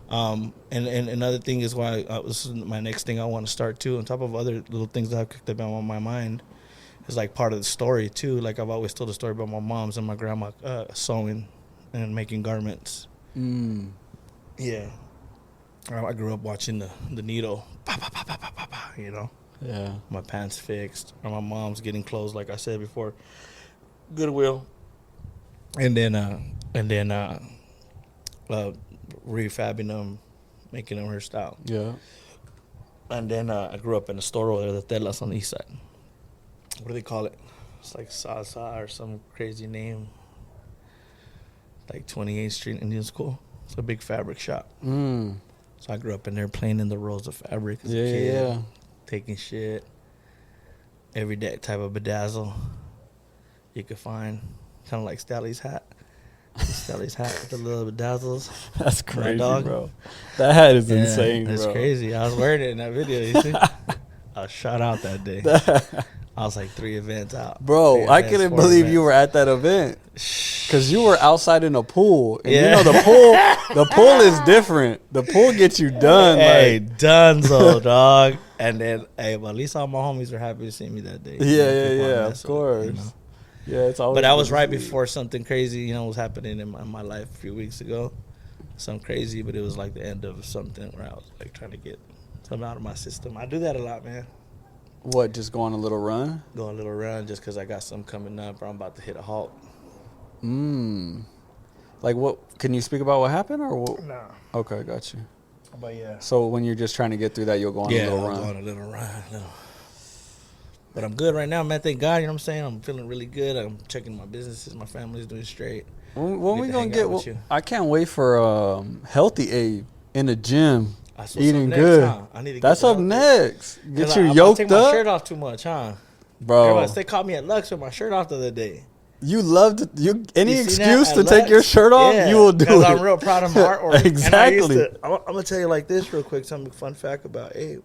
And another thing is why this is my next thing I want to start too, on top of other little things that I've cooked up on my mind, is like part of the story too. Like I've always told the story about my mom's and my grandma sewing and making garments. Yeah. I grew up watching the needle, you know. Yeah. My pants fixed, or my mom's getting clothes, like I said before, Goodwill, and then refabbing them, making them her style. Yeah. And then I grew up in a store over there, the Telas on the east side. What do they call it? It's like Sasa or some crazy name. Like 28th Street Indian School. It's a big fabric shop. So I grew up in there playing in the rolls of fabric as a kid. Yeah. Taking shit, every day type of bedazzle you could find, kind of like Stelly's hat. Stelly's hat with the little bedazzles. That's crazy, dog. bro. That hat is insane, That's bro. crazy. I was wearing it in that video, you see? I was shot out that day. I was like 3 events out. Bro, I couldn't believe you were at that event. Because you were outside in a pool. And you know the pool is different. The pool gets you done. Hey, like dunzo, dog. And then, but at least all my homies were happy to see me that day. Yeah, of course. You know? Yeah, it's always. But I was right before something crazy, you know, was happening in my life a few weeks ago. Something crazy, but it was like the end of something where I was like trying to get something out of my system. I do that a lot, man. What, just go on a little run? Go a little run just because I got something coming up or I'm about to hit a halt. Like what? Can you speak about what happened or what? No. Okay, got you. But yeah. So when you're just trying to get through that, you'll go on a little run. Yeah, go on a little run. But I'm good right now, man. Thank God, you know what I'm saying? I'm feeling really good. I'm checking my businesses. My family's doing straight. When we going to get... I can't wait for healthy Abe in the gym. Eating good. Next, huh? I need to That's up next. Get you yoked up. I take my shirt off too much, huh? Bro. They caught me at Lux with my shirt off the other day. You love to, any excuse to take your shirt off, you will do it. Because I'm real proud of my artwork. Exactly. I'm going to tell you like this real quick, some fun fact about Abe.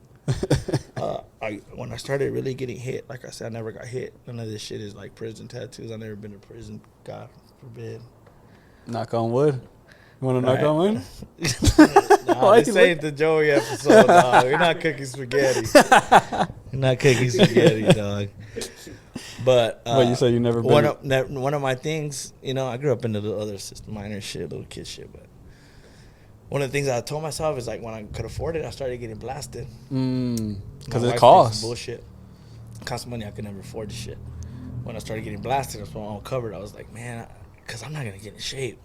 When I started really getting hit, like I said, I never got hit. None of this shit is like prison tattoos. I've never been to prison. God forbid. Knock on wood. You want to knock on wood? Nah, this ain't the Joey episode, dog. We're not cooking spaghetti. We're not cooking spaghetti, dog. But you say you never been? One of my things, you know, I grew up into the other minor shit, little kid shit, but one of the things I told myself is like when I could afford it, I started getting blasted. Because it costs. Bullshit. It costs money. I could never afford the shit. When I started getting blasted, I was all covered. I was like, man, because I'm not going to get in shape.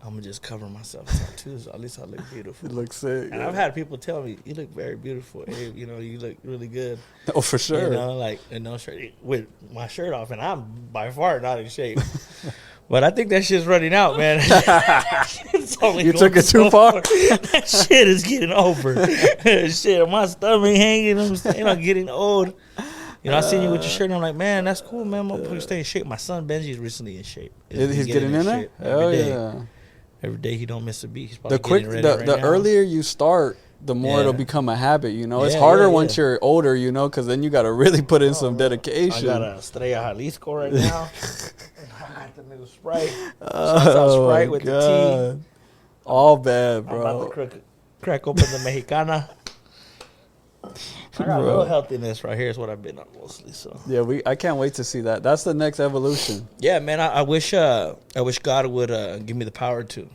I'm going to just cover myself with tattoos. At least I look beautiful. You look sick. And I've had people tell me, you look very beautiful. Hey, you know, you look really good. Oh, for sure. You know, like, no shirt, with my shirt off. And I'm by far not in shape. But I think that shit's running out, man. You took it too far? That shit is getting over. Shit, my stomach hanging. I'm saying I'm getting old. You know, I seen you with your shirt, and I'm like, man, that's cool, man. I'm going to stay in shape. My son Benji's recently in shape. He's getting in there? Hell yeah. Every day he don't miss a beat. He's probably getting ready right the now. earlier you start, the more it'll become a habit, you know. It's harder once you're older, you know, because then you got to really put in some dedication. I got a Estrella Jalisco right now. I got the new Sprite. Shouts out Sprite with the tea. All bad, bro. I'm about to crack open the Mexicana. I got a little healthiness right here is what I've been on mostly. So Yeah, I can't wait to see that. That's the next evolution. yeah, man. I wish God would give me the power to.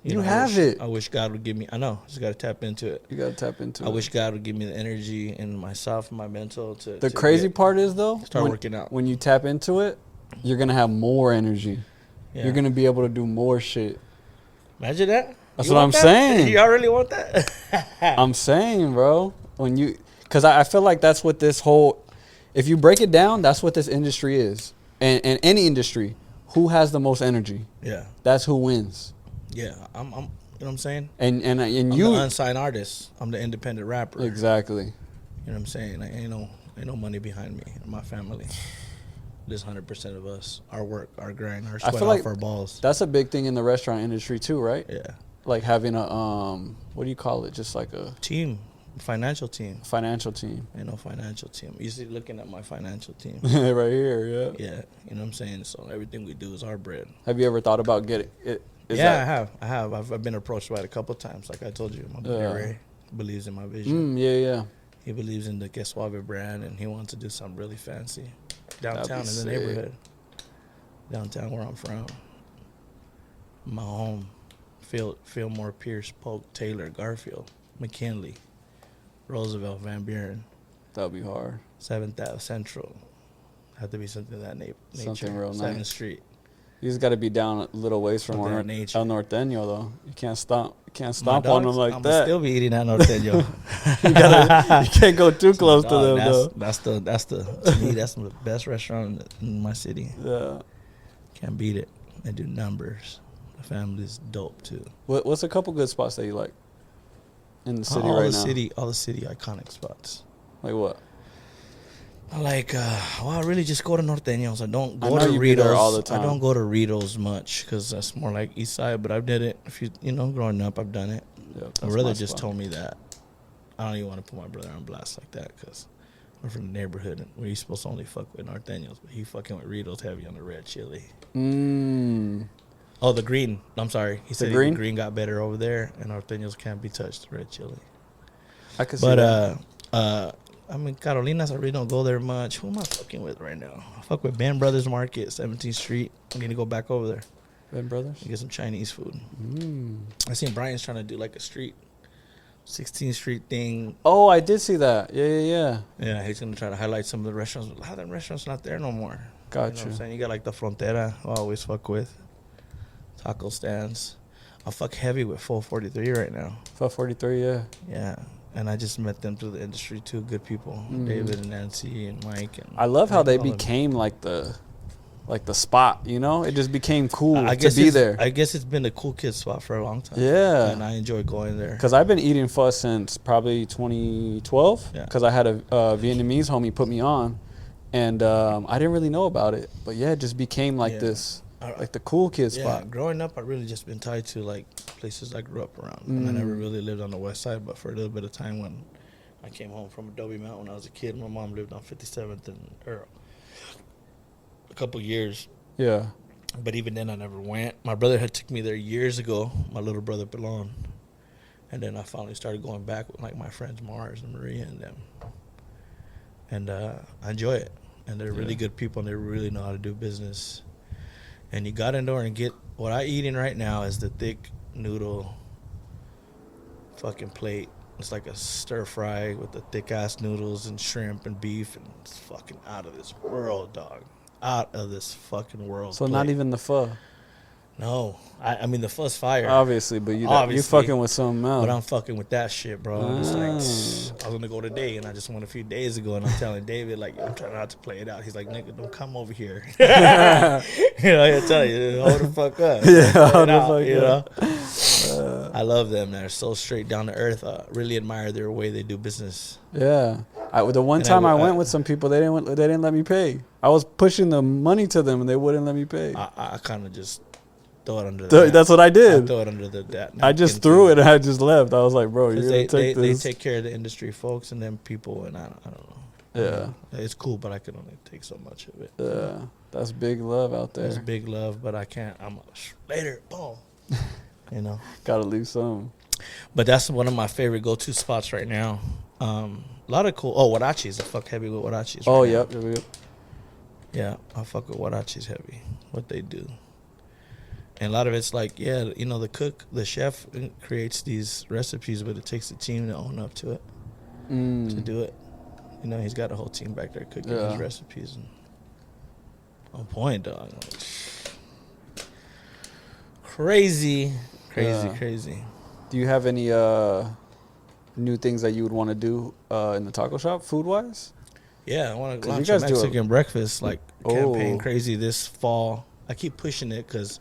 You have it. I wish God would give me. I know. Just got to tap into it. You got to tap into it. I wish God would give me the energy and myself and my mental to. The crazy part is though, start working out. When you tap into it, you're gonna have more energy. Yeah. You're gonna be able to do more shit. Imagine that. That's what I'm saying. Y'all really want that? I'm saying, bro. Because I feel like that's what this whole. If you break it down, that's what this industry is, and any industry. Who has the most energy? Yeah. That's who wins. Yeah, I'm. You know what I'm saying? And I'm you the unsigned artist. I'm the independent rapper. Exactly. You know what I'm saying? Like, ain't no money behind me and my family. This 100% of us, our work, our grind, our sweat off our balls. That's a big thing in the restaurant industry too, right? Yeah. Like having a what do you call it? Just like a team, financial team. Financial team. Ain't no financial team. You see, looking at my financial team right here. Yeah. Yeah. You know what I'm saying? So everything we do is our bread. Have you ever thought about getting it? Yeah, I have. I've been approached by it a couple of times. Like I told you, my buddy Ray believes in my vision. Yeah. He believes in the Que Suave brand, and he wants to do something really fancy downtown in the neighborhood. Downtown where I'm from. My home. Fillmore, Pierce, Polk, Taylor, Garfield, McKinley, Roosevelt, Van Buren. That'll be hard. 7th Ave Central. Have to be something of that nature. Something real 7th nice. Street. You just got to be down a little ways from El Norteño, though. You can't stomp on them like that. I'm still be eating at Norteño. You can't go too close to them, though. To me, that's the best restaurant in my city. Yeah. Can't beat it. They do numbers. The family's dope, too. What's a couple good spots that you like in the city all right the now? All the city iconic spots. Like what? I like, I really just go to Norteños. I don't go to Ritos all the time. I don't go to Ritos much because that's more like East Side, but I've did it. Growing up, I've done it. Yep, my brother just told me that. I don't even want to put my brother on blast like that because we're from the neighborhood and we're supposed to only fuck with Norteños, but he fucking with Ritos heavy on the red chili. Oh, the green. I'm sorry. He said the green got better over there, and Norteños can't be touched. Red chili. I could see that. I mean, Carolinas, I really don't go there much. Who am I fucking with right now? I fuck with Ben Brothers Market, 17th Street. I'm going to go back over there. Ben Brothers? And get some Chinese food. I seen Brian's trying to do like a 16th Street thing. Oh, I did see that. Yeah. Yeah, he's going to try to highlight some of the restaurants. A lot of them restaurants not there no more. Gotcha. You know what I'm saying? You got like the Frontera, I always fuck with. Taco stands. I fuck heavy with 443 right now. 443, yeah. Yeah. And I just met them through the industry too. Good people, David and Nancy and Mike. And I love how they became like the spot. You know, it just became cool to be there. I guess it's been a cool kid spot for a long time. Yeah, and I enjoy going there because I've been eating pho since probably 2012. Yeah, because I had a Vietnamese homie put me on, and I didn't really know about it. But yeah, it just became like this. Like the cool kid spot. Yeah, growing up, I really just been tied to like places I grew up around. And I never really lived on the west side, but for a little bit of time when I came home from Adobe Mountain when I was a kid, my mom lived on 57th and Earl. A couple years. Yeah. But even then, I never went. My brother had took me there years ago. My little brother Belon. And then I finally started going back with like my friends Mars and Maria and them. And I enjoy it. And they're really good people and they really know how to do business. And you got in there and get what I eating right now is the thick noodle fucking plate. It's like a stir fry with the thick ass noodles and shrimp and beef, and it's fucking out of this world, dog. Out of this fucking world. So not even the pho. No, I mean the pho's fire. Obviously, but you fucking with something else. But I'm fucking with that shit, bro. I'm just like, I was gonna go today, and I just went a few days ago, and I'm telling David like, I'm trying not to play it out. He's like, nigga, don't come over here. You know, I tell you, hold the fuck up. Yeah, hold the fuck up. I love them. They're so straight down to earth. I really admire their way they do business. Yeah, the one time I went with some people, they didn't let me pay. I was pushing the money to them, and they wouldn't let me pay. I kind of just throw it under the That's what I did. I throw it under the I just threw it and I just left. I was like, bro, you're going to take this. They take care of the industry folks and them people, and I don't know. Yeah. It's cool, but I can only take so much of it. Yeah. That's big love out there. That's big love, but I can't. I'm later, boom. You know? Got to leave some. But that's one of my favorite go-to spots right now. A lot of cool. Oh, Huarachis. I fuck heavy with Huarachis. Oh, right now. yep. There we go. Yeah, I fuck with Huarachis heavy. What they do. And a lot of it's like, yeah, you know, the chef creates these recipes, but it takes the team to own up to it, to do it. You know, he's got a whole team back there cooking his recipes. And on point, dog. Crazy. Do you have any new things that you would want to do in the taco shop, food-wise? Yeah, I want to launch a Mexican breakfast, like campaign crazy this fall. I keep pushing it because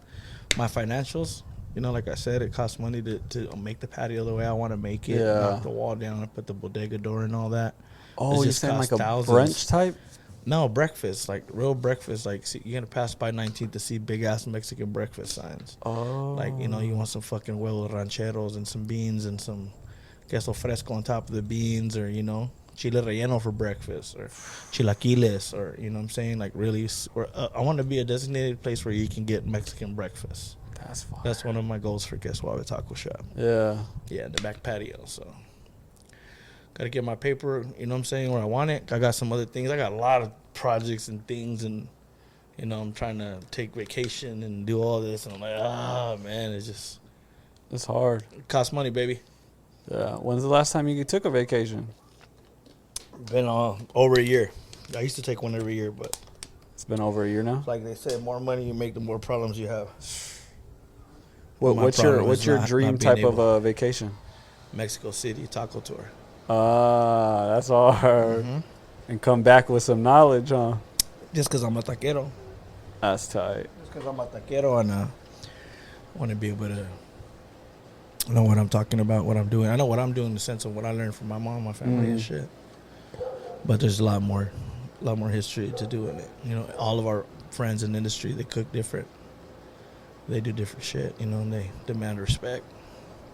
my financials, you know, like I said, it costs money to make the patio the way I want to make it. Knock the wall down and put the bodega door and all that. Oh, you're saying like a brunch type? No, breakfast, like real breakfast. Like, see, you're going to pass by 19th to see big-ass Mexican breakfast signs. Oh. Like, you know, you want some fucking huevos rancheros and some beans and some queso fresco on top of the beans, or, you know, chile relleno for breakfast, or chilaquiles, or, you know what I'm saying? Like, really, I want to be a designated place where you can get Mexican breakfast. That's fine. That's one of my goals for Que Suave Taco Shop. Yeah. Yeah, the back patio, so. Got to get my paper, you know what I'm saying, where I want it. I got some other things. I got a lot of projects and things, and, you know, I'm trying to take vacation and do all this, and I'm like, man, it's hard. It costs money, baby. Yeah. When's the last time you took a vacation? Been over a year. I used to take one every year, but It's been over a year now. like they say, more money you make, the more problems you have. What's your dream type of vacation? Mexico City taco tour. That's hard. And come back with some knowledge, huh? Just because I'm a taquero. That's tight. Just because I'm a taquero, and I want to be able to know what I'm talking about, what I'm doing. I know what I'm doing in the sense of what I learned from my mom, my family, and shit. But there's a lot more history to doing it. You know, all of our friends in the industry, they cook different. They do different shit, you know, and they demand respect.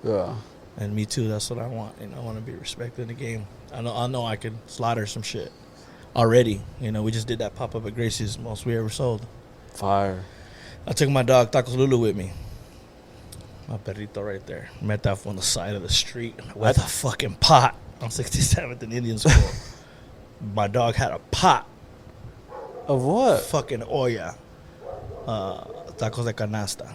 Yeah. And me too, that's what I want. You know, I want to be respected in the game. I know I could slaughter some shit already. You know, we just did that pop-up at Gracie's, most we ever sold. Fire. I took my dog, Tacos Lulu, with me. My perrito right there. Met that on the side of the street with a fucking pot on 67th and Indian School. My dog had a pot. Of what? Fucking olla. Tacos de canasta.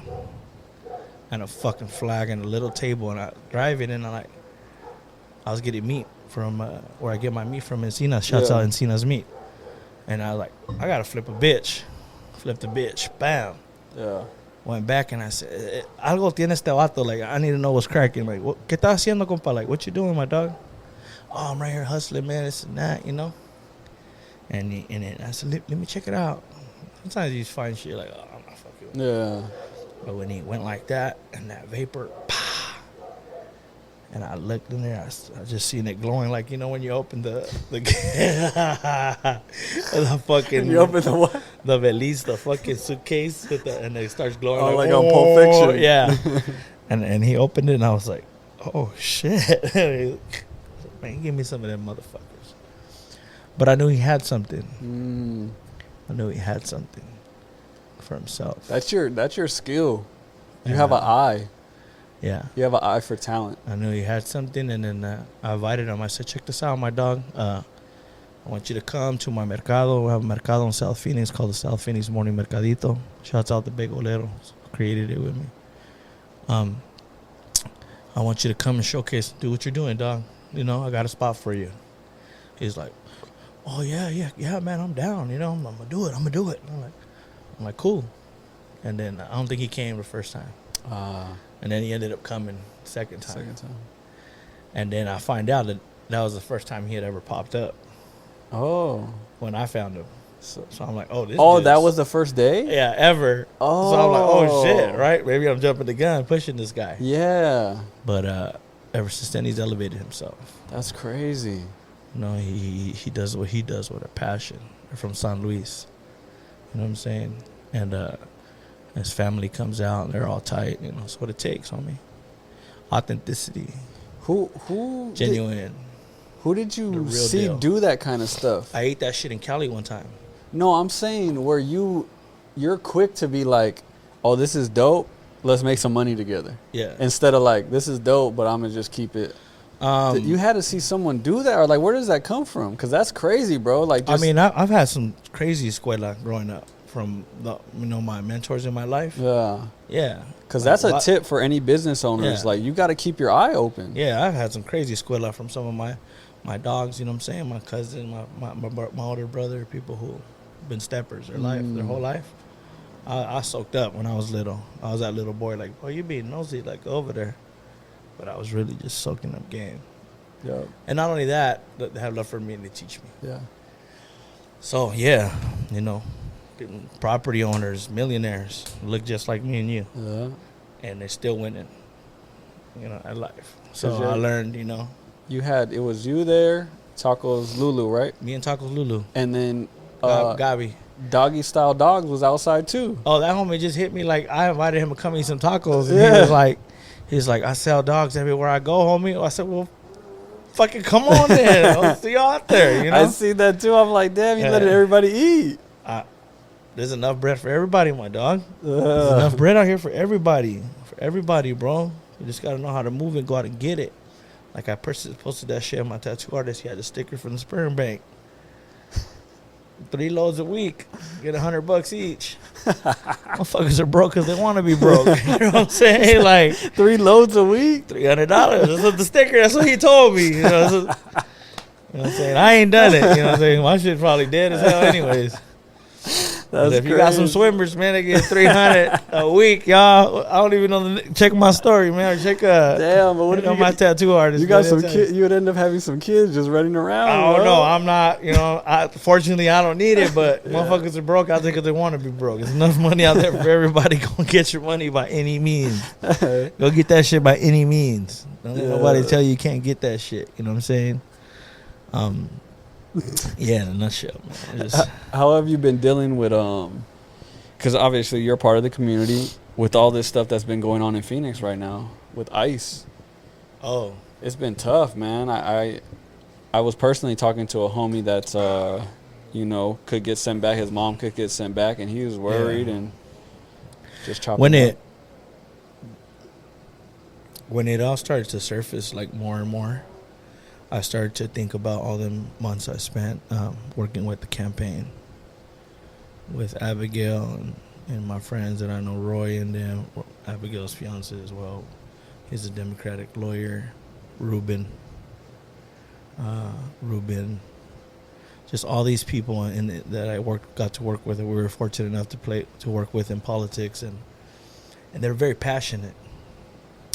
And a fucking flag and a little table. And I drive it, and I was getting meat from where I get my meat from, Encina. Shouts out Encina's Meat. And I was like, I got to flip a bitch. Flipped a bitch. Bam. Yeah. Went back and I said, algo tiene este vato. Like, I need to know what's cracking. Like, ¿qué estás haciendo, compa? Like, what you doing, my dog? Oh, I'm right here hustling, man. This and that, you know? And then I said, let me check it out. Sometimes you find shit like, oh, I'm not fucking with it. Yeah. But when he went like that, and that vapor, and I looked in there, I just seen it glowing, like, you know, when you open the fucking, You open the what? the valise, the fucking suitcase, and it starts glowing. Oh, like on Pulp Fiction. Yeah. and he opened it, and I was like, oh shit, man, give me some of them motherfuckers. But I knew he had something. I knew he had something for himself. That's your skill. You have an eye. Yeah. You have an eye for talent. I knew he had something, and then I invited him. I said, check this out, my dog. I want you to come to my mercado. We have a mercado in South Phoenix called the South Phoenix Morning Mercadito. Shouts out to Big Olero, created it with me. I want you to come and showcase, do what you're doing, dog. You know, I got a spot for you. He's like, oh, yeah, man, I'm down. You know, I'm going to do it. I'm like, cool. And then I don't think he came the first time. And then he ended up coming second time. And then I find out that was the first time he had ever popped up. Oh. When I found him. So I'm like, oh, this that was the first day? Yeah, ever. Oh. So I'm like, oh, shit, right? Maybe I'm jumping the gun, pushing this guy. Yeah. But ever since then, he's elevated himself. That's crazy. You know, he does what he does with a passion. They're from San Luis. You know what I'm saying? And his family comes out, and they're all tight. You know, it's what it takes, homie. Authenticity. Who Genuine. Who did you see deal. do that kind of stuff? I ate that shit in Cali one time. No, I'm saying where you're quick to be like, oh, this is dope. Let's make some money together. Yeah. Instead of like, this is dope, but I'm gonna just keep it. You had to see someone do that, or like, where does that come from? Because that's crazy, bro. Like, just, I mean, I've had some crazy escuela growing up from my mentors in my life. Yeah. Because that's a tip for any business owners. Yeah. Like, you got to keep your eye open. Yeah, I've had some crazy escuela from some of my dogs. You know what I'm saying? My cousin, my older brother, people who been steppers their whole life. I soaked up when I was little. I was that little boy like, oh, you being nosy, like, go over there. But I was really just soaking up game. Yeah. And not only that, they have love for me and they teach me. Yeah. So, yeah, you know, property owners, millionaires look just like me and you. Yeah. And they're still winning, you know, at life. So I learned, you know. It was you there, Tacos Lulu, right? Me and Tacos Lulu. And then Gabi. Doggy Style Dogs was outside too. Oh, that homie just hit me like I invited him to come eat some tacos. And he's like, I sell dogs everywhere I go, homie. I said, well, fucking come on then. I'll see you out there, you know? I see that too. I'm like, damn, you letting everybody eat. There's enough bread for everybody, my dog. There's enough bread out here for everybody. For everybody, bro. You just got to know how to move and go out and get it. Like I posted that shit on my tattoo artist. He had the sticker from the sperm bank. 3 loads a week. Get $100 each. Motherfuckers are broke because they want to be broke. You know what I'm saying? Like 3 loads a week? $300. That's what the sticker. That's what he told me. You know what I'm saying? I ain't done it. You know what I'm saying? My shit probably dead as hell anyways. That's if you got some swimmers, man, they get $300 a week, y'all. I don't even know. Check my story, man. Or check damn, but what if my tattoo artist? You got some kids. You would end up having some kids just running around. Oh no, I'm not. You know, fortunately I don't need it. But motherfuckers are broke out there because they want to be broke. There's enough money out there for everybody. Go get your money by any means. Go get that shit by any means. Don't let nobody tell you can't get that shit. You know what I'm saying? Yeah, in a nutshell, man. How have you been dealing with because obviously you're part of the community with all this stuff that's been going on in Phoenix right now with ICE? Oh, it's been tough, man. I was personally talking to a homie that's could get sent back. His mom could get sent back, and he was worried and just chopping. When it all started to surface like more and more, I started to think about all the months I spent working with the campaign, with Abigail and my friends that I know, Roy and them, Abigail's fiance as well. He's a Democratic lawyer, Ruben, just all these people that I got to work with, and we were fortunate enough to work with in politics, and they're very passionate,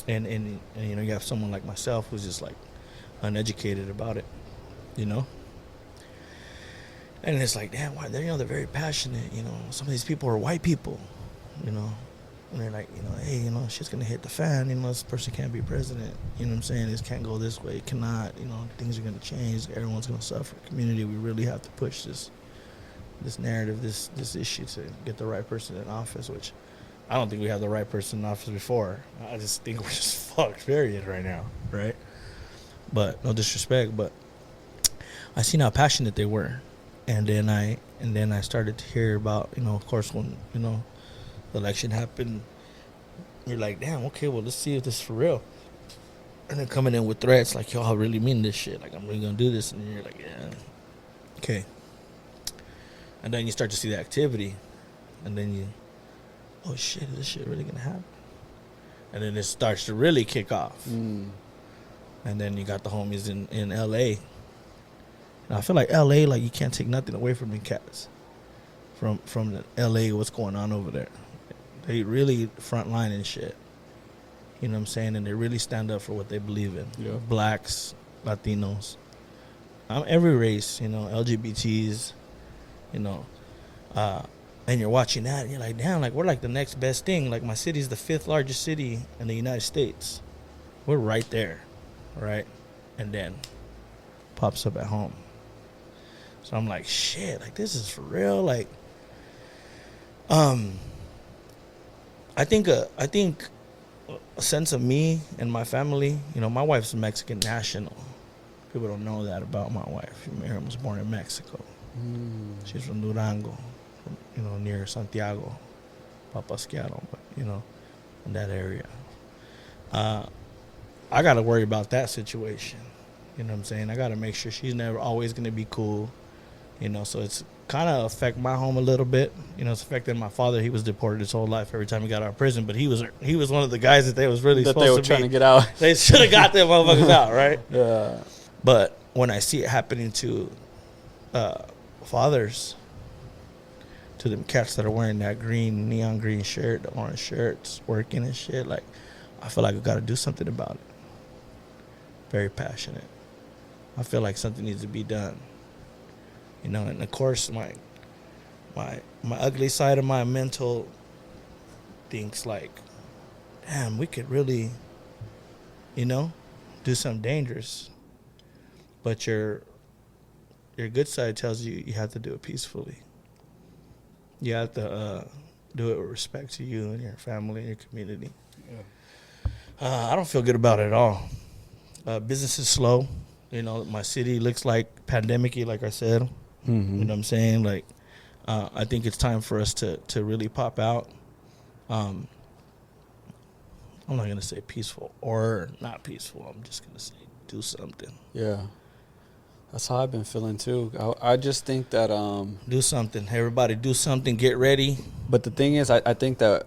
and you know, you have someone like myself who's just like uneducated about it, you know, and it's like, damn, why they're very passionate, you know. Some of these people are white people, you know, and they're like, you know, hey, you know, shit's gonna hit the fan, you know, this person can't be president, you know what I'm saying, this can't go this way, it cannot, you know, things are gonna change, everyone's gonna suffer. Community, we really have to push this narrative, this issue to get the right person in office, which I don't think we have the right person in office before. I just think we're just fucked, period, right now, right? But no disrespect, but I seen how passionate they were, and then I started to hear about, you know, of course, when, you know, the election happened, you're like, damn, okay, well, let's see if this is for real. And then coming in with threats like, yo, I really mean this shit, like I'm really gonna do this, and you're like, yeah, okay. And then you start to see the activity, and then oh shit, is this shit really gonna happen? And then it starts to really kick off. And then you got the homies in L.A. And I feel like L.A., like, you can't take nothing away from the cats. From the L.A., what's going on over there. They really front line and shit. You know what I'm saying? And they really stand up for what they believe in. Yeah. Blacks, Latinos. Every race, you know, LGBTs, you know. And you're watching that, and you're like, damn, like, we're like the next best thing. Like, my city's the 5th largest city in the United States. We're right there. Right? And then pops up at home. So I'm like, shit, like, this is for real. Like, I think a sense of me and my family, you know, my wife's a Mexican national. People don't know that about my wife. Miriam was born in Mexico. She's from Durango, you know, near Santiago, Papasquiaro, but, you know, in that area. I got to worry about that situation. You know what I'm saying? I got to make sure she's never always going to be cool. You know, so it's kind of affect my home a little bit. You know, it's affecting my father. He was deported his whole life every time he got out of prison. But he was one of the guys that they was really that they were trying to get out. They should have got them motherfuckers out, right? Yeah. But when I see it happening to fathers, to them cats that are wearing that green, neon green shirt, the orange shirts, working and shit, like, I feel like I got to do something about it. Very passionate. I feel like something needs to be done. You know, and of course, my ugly side of my mental thinks like, damn, we could really, you know, do something dangerous. But your good side tells you you have to do it peacefully. You have to do it with respect to you and your family and your community. Yeah. I don't feel good about it at all. Business is slow. You know, my city looks like pandemic-y, like I said. Mm-hmm. You know what I'm saying? Like, I think it's time for us to really pop out. I'm not going to say peaceful or not peaceful. I'm just going to say do something. Yeah. That's how I've been feeling, too. I just think that... do something. Everybody do something. Get ready. But the thing is, I think that...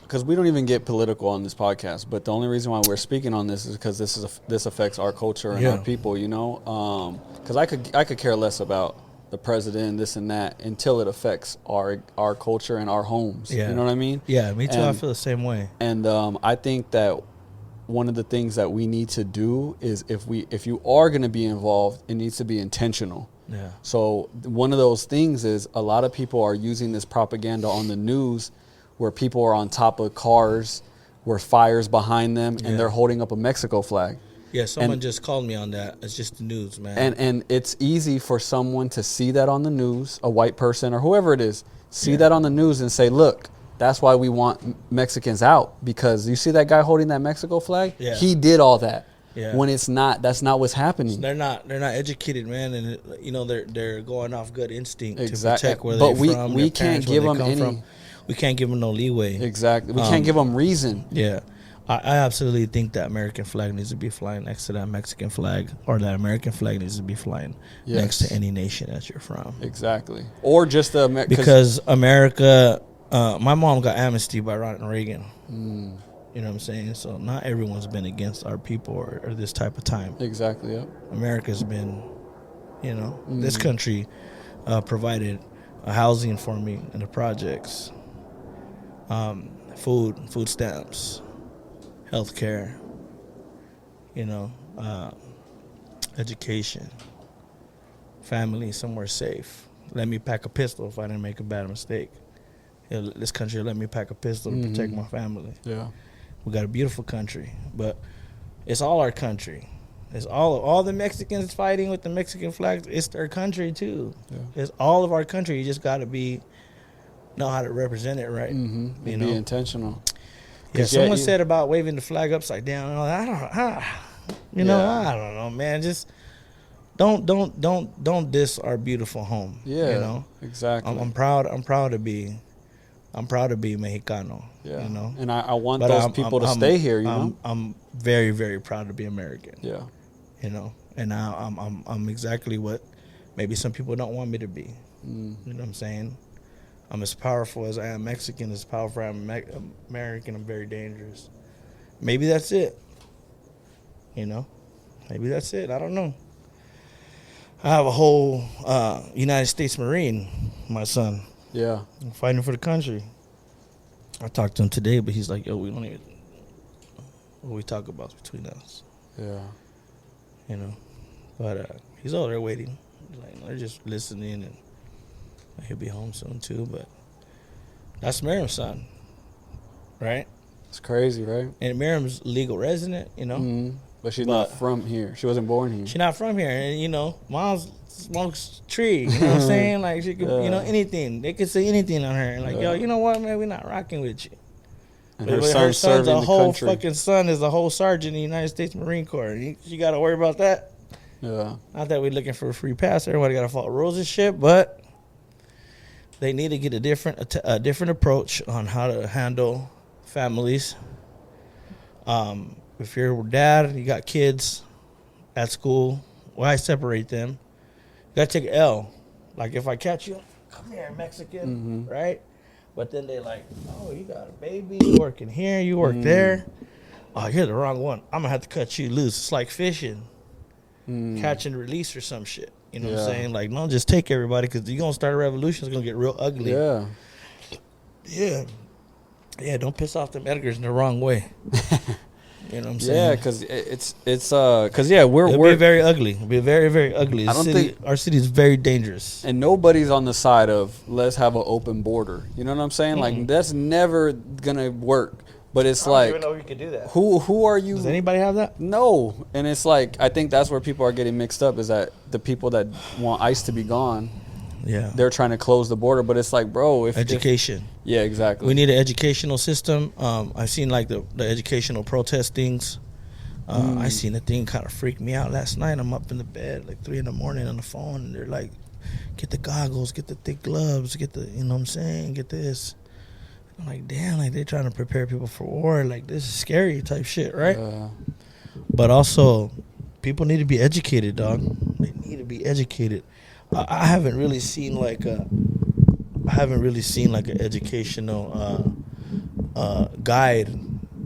Because we don't even get political on this podcast, but the only reason why we're speaking on this is because this affects our culture and our people, you know? Because I could care less about the president, this and that, until it affects our culture and our homes. Yeah. You know what I mean? Yeah, me too. I feel the same way. And I think that one of the things that we need to do is if you are going to be involved, it needs to be intentional. Yeah. So one of those things is a lot of people are using this propaganda on the news where people are on top of cars, where fire's behind them, and they're holding up a Mexico flag. Yeah, someone just called me on that. It's just the news, man. And it's easy for someone to see that on the news, a white person or whoever it is, see that on the news and say, look, that's why we want Mexicans out, because you see that guy holding that Mexico flag? Yeah. He did all that. Yeah. When it's not, that's not what's happening. So they're not educated, man, and you know they're going off gut instinct to exactly. protect where they're from. We can't give them any. From. We can't give them no leeway. Exactly. We can't give them reason. Yeah. I absolutely think that American flag needs to be flying next to that Mexican flag, or that American flag needs to be flying next to any nation that you're from. Exactly. Or just because America, my mom got amnesty by Ronald Reagan. You know what I'm saying? So not everyone's been against our people or this type of time. Exactly, yeah. America's been, you know, this country provided housing for me in the projects. Food stamps, healthcare, you know, education, family, somewhere safe. Let me pack a pistol if I didn't make a bad mistake. This country let me pack a pistol to protect my family. Yeah, we got a beautiful country, but it's all our country. It's all the Mexicans fighting with the Mexican flag. It's their country too. Yeah. It's all of our country. You just got to know how to represent it right. Mm-hmm. You know? Be intentional. Yeah, someone said about waving the flag upside down and all that. I don't know, man. Just don't diss our beautiful home. Yeah, you know, exactly. I'm proud to be Mexicano. Yeah, you know, and I want those people to stay here. You know, I'm very, very proud to be American. Yeah, you know, and I'm exactly what maybe some people don't want me to be. You know what I'm saying? I'm as powerful as I am Mexican, as powerful as I am American. I'm very dangerous. Maybe that's it. You know? Maybe that's it. I don't know. I have a whole United States Marine, my son. Yeah. Fighting for the country. I talked to him today, but he's like, yo, we don't even... What we talk about between us. Yeah. You know? But he's over there waiting. Like, they're just listening, and he'll be home soon too. But that's Miriam's son, right? It's crazy, right? And Miriam's legal resident, you know. Mm-hmm. But she's not from here. She wasn't born here. She's not from here, and you know, mom's smokes tree. You know what I'm saying? Like she could, you know, anything. They could say anything on her, and like, yo, you know what, man, we're not rocking with you. And her son's a whole fucking son is a whole sergeant in the United States Marine Corps. You got to worry about that. Yeah. Not that we're looking for a free pass. Everybody got to follow rules and shit, but they need to get a different approach on how to handle families. if you're a dad and you got kids at school, well, I separate them. You gotta take an L. Like if I catch you, come here, Mexican, right? But then they like, oh, you got a baby, you working here, you work there. Oh, you're the wrong one. I'm gonna have to cut you loose. It's like fishing, catch and release or some shit. You know what I'm saying? Like, don't just take everybody, because you're gonna start a revolution. It's gonna get real ugly. Yeah. Don't piss off them Edgars in the wrong way. You know what I'm saying? Yeah, because we're It'll be very ugly. It'll be very, very ugly. I don't think our city is very dangerous. And nobody's on the side of let's have an open border. You know what I'm saying? Like that's never gonna work. But it's like, I don't even know if you could do that. Who are you? Does anybody have that? No. And it's like, I think that's where people are getting mixed up, is that the people that want ICE to be gone, they're trying to close the border. But it's like, bro, education. Yeah, exactly. We need an educational system. I've seen like the educational protest things. I seen a thing kind of freak me out last night. I'm up in the bed like 3 a.m. on the phone, and they're like, get the goggles, get the thick gloves, get the, you know what I'm saying, get this. I'm like, damn, like they're trying to prepare people for war. Like, this is scary type shit, right? But also, people need to be educated, dog. They need to be educated. I haven't really seen like an educational guide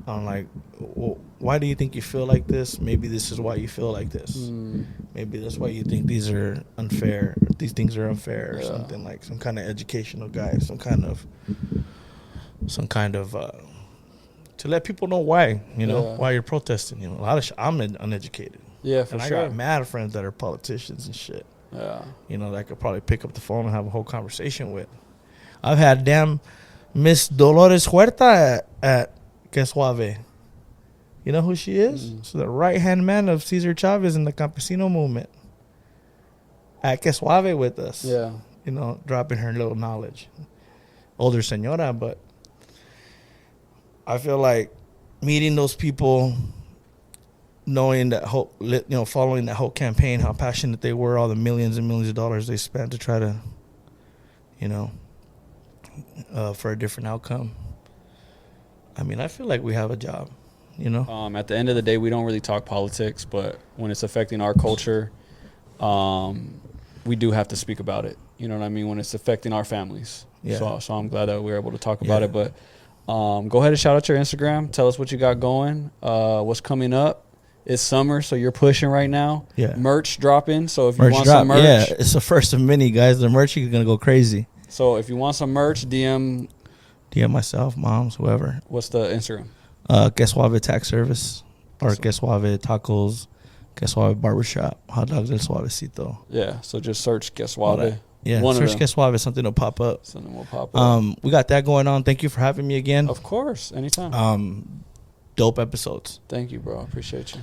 on like, well, why do you think you feel like this? Maybe this is why you feel like this. Maybe that's why you think these are unfair. Or these things are unfair, or something, like some kind of educational guide, some kind of to let people know why, you know, why you're protesting. You know, a lot of I'm uneducated. Yeah, for and sure. I got mad friends that are politicians and shit. Yeah. You know, that I could probably pick up the phone and have a whole conversation with. I've had damn Miss Dolores Huerta at Que Suave. You know who she is? She's the right-hand man of Cesar Chavez in the Campesino movement. At Que Suave with us. Yeah. You know, dropping her little knowledge. Older señora, but I feel like meeting those people, knowing that whole, you know, following that whole campaign, how passionate they were, all the millions and millions of dollars they spent to try to, you know, for a different outcome. I mean, I feel like we have a job, you know. At the end of the day, we don't really talk politics, but when it's affecting our culture, we do have to speak about it. You know what I mean? When it's affecting our families. Yeah. So I'm glad that we were able to talk about it. But go ahead and shout out your Instagram. Tell us what you got going. What's coming up. It's summer, so you're pushing right now. Yeah. Merch dropping. So if you want some merch. Yeah, it's the first of many, guys. The merch is going to go crazy. So if you want some merch, DM myself, moms, whoever. What's the Instagram? Que Suave Tax Service. Or Que Suave Tacos. Que Suave Barbershop. Hot Dogs del Suavecito. Yeah, so just search Que Suave. Yeah, search Que Suave. Something will pop up. We got that going on. Thank you for having me again. Of course, anytime. Dope episodes. Thank you, bro. I appreciate you.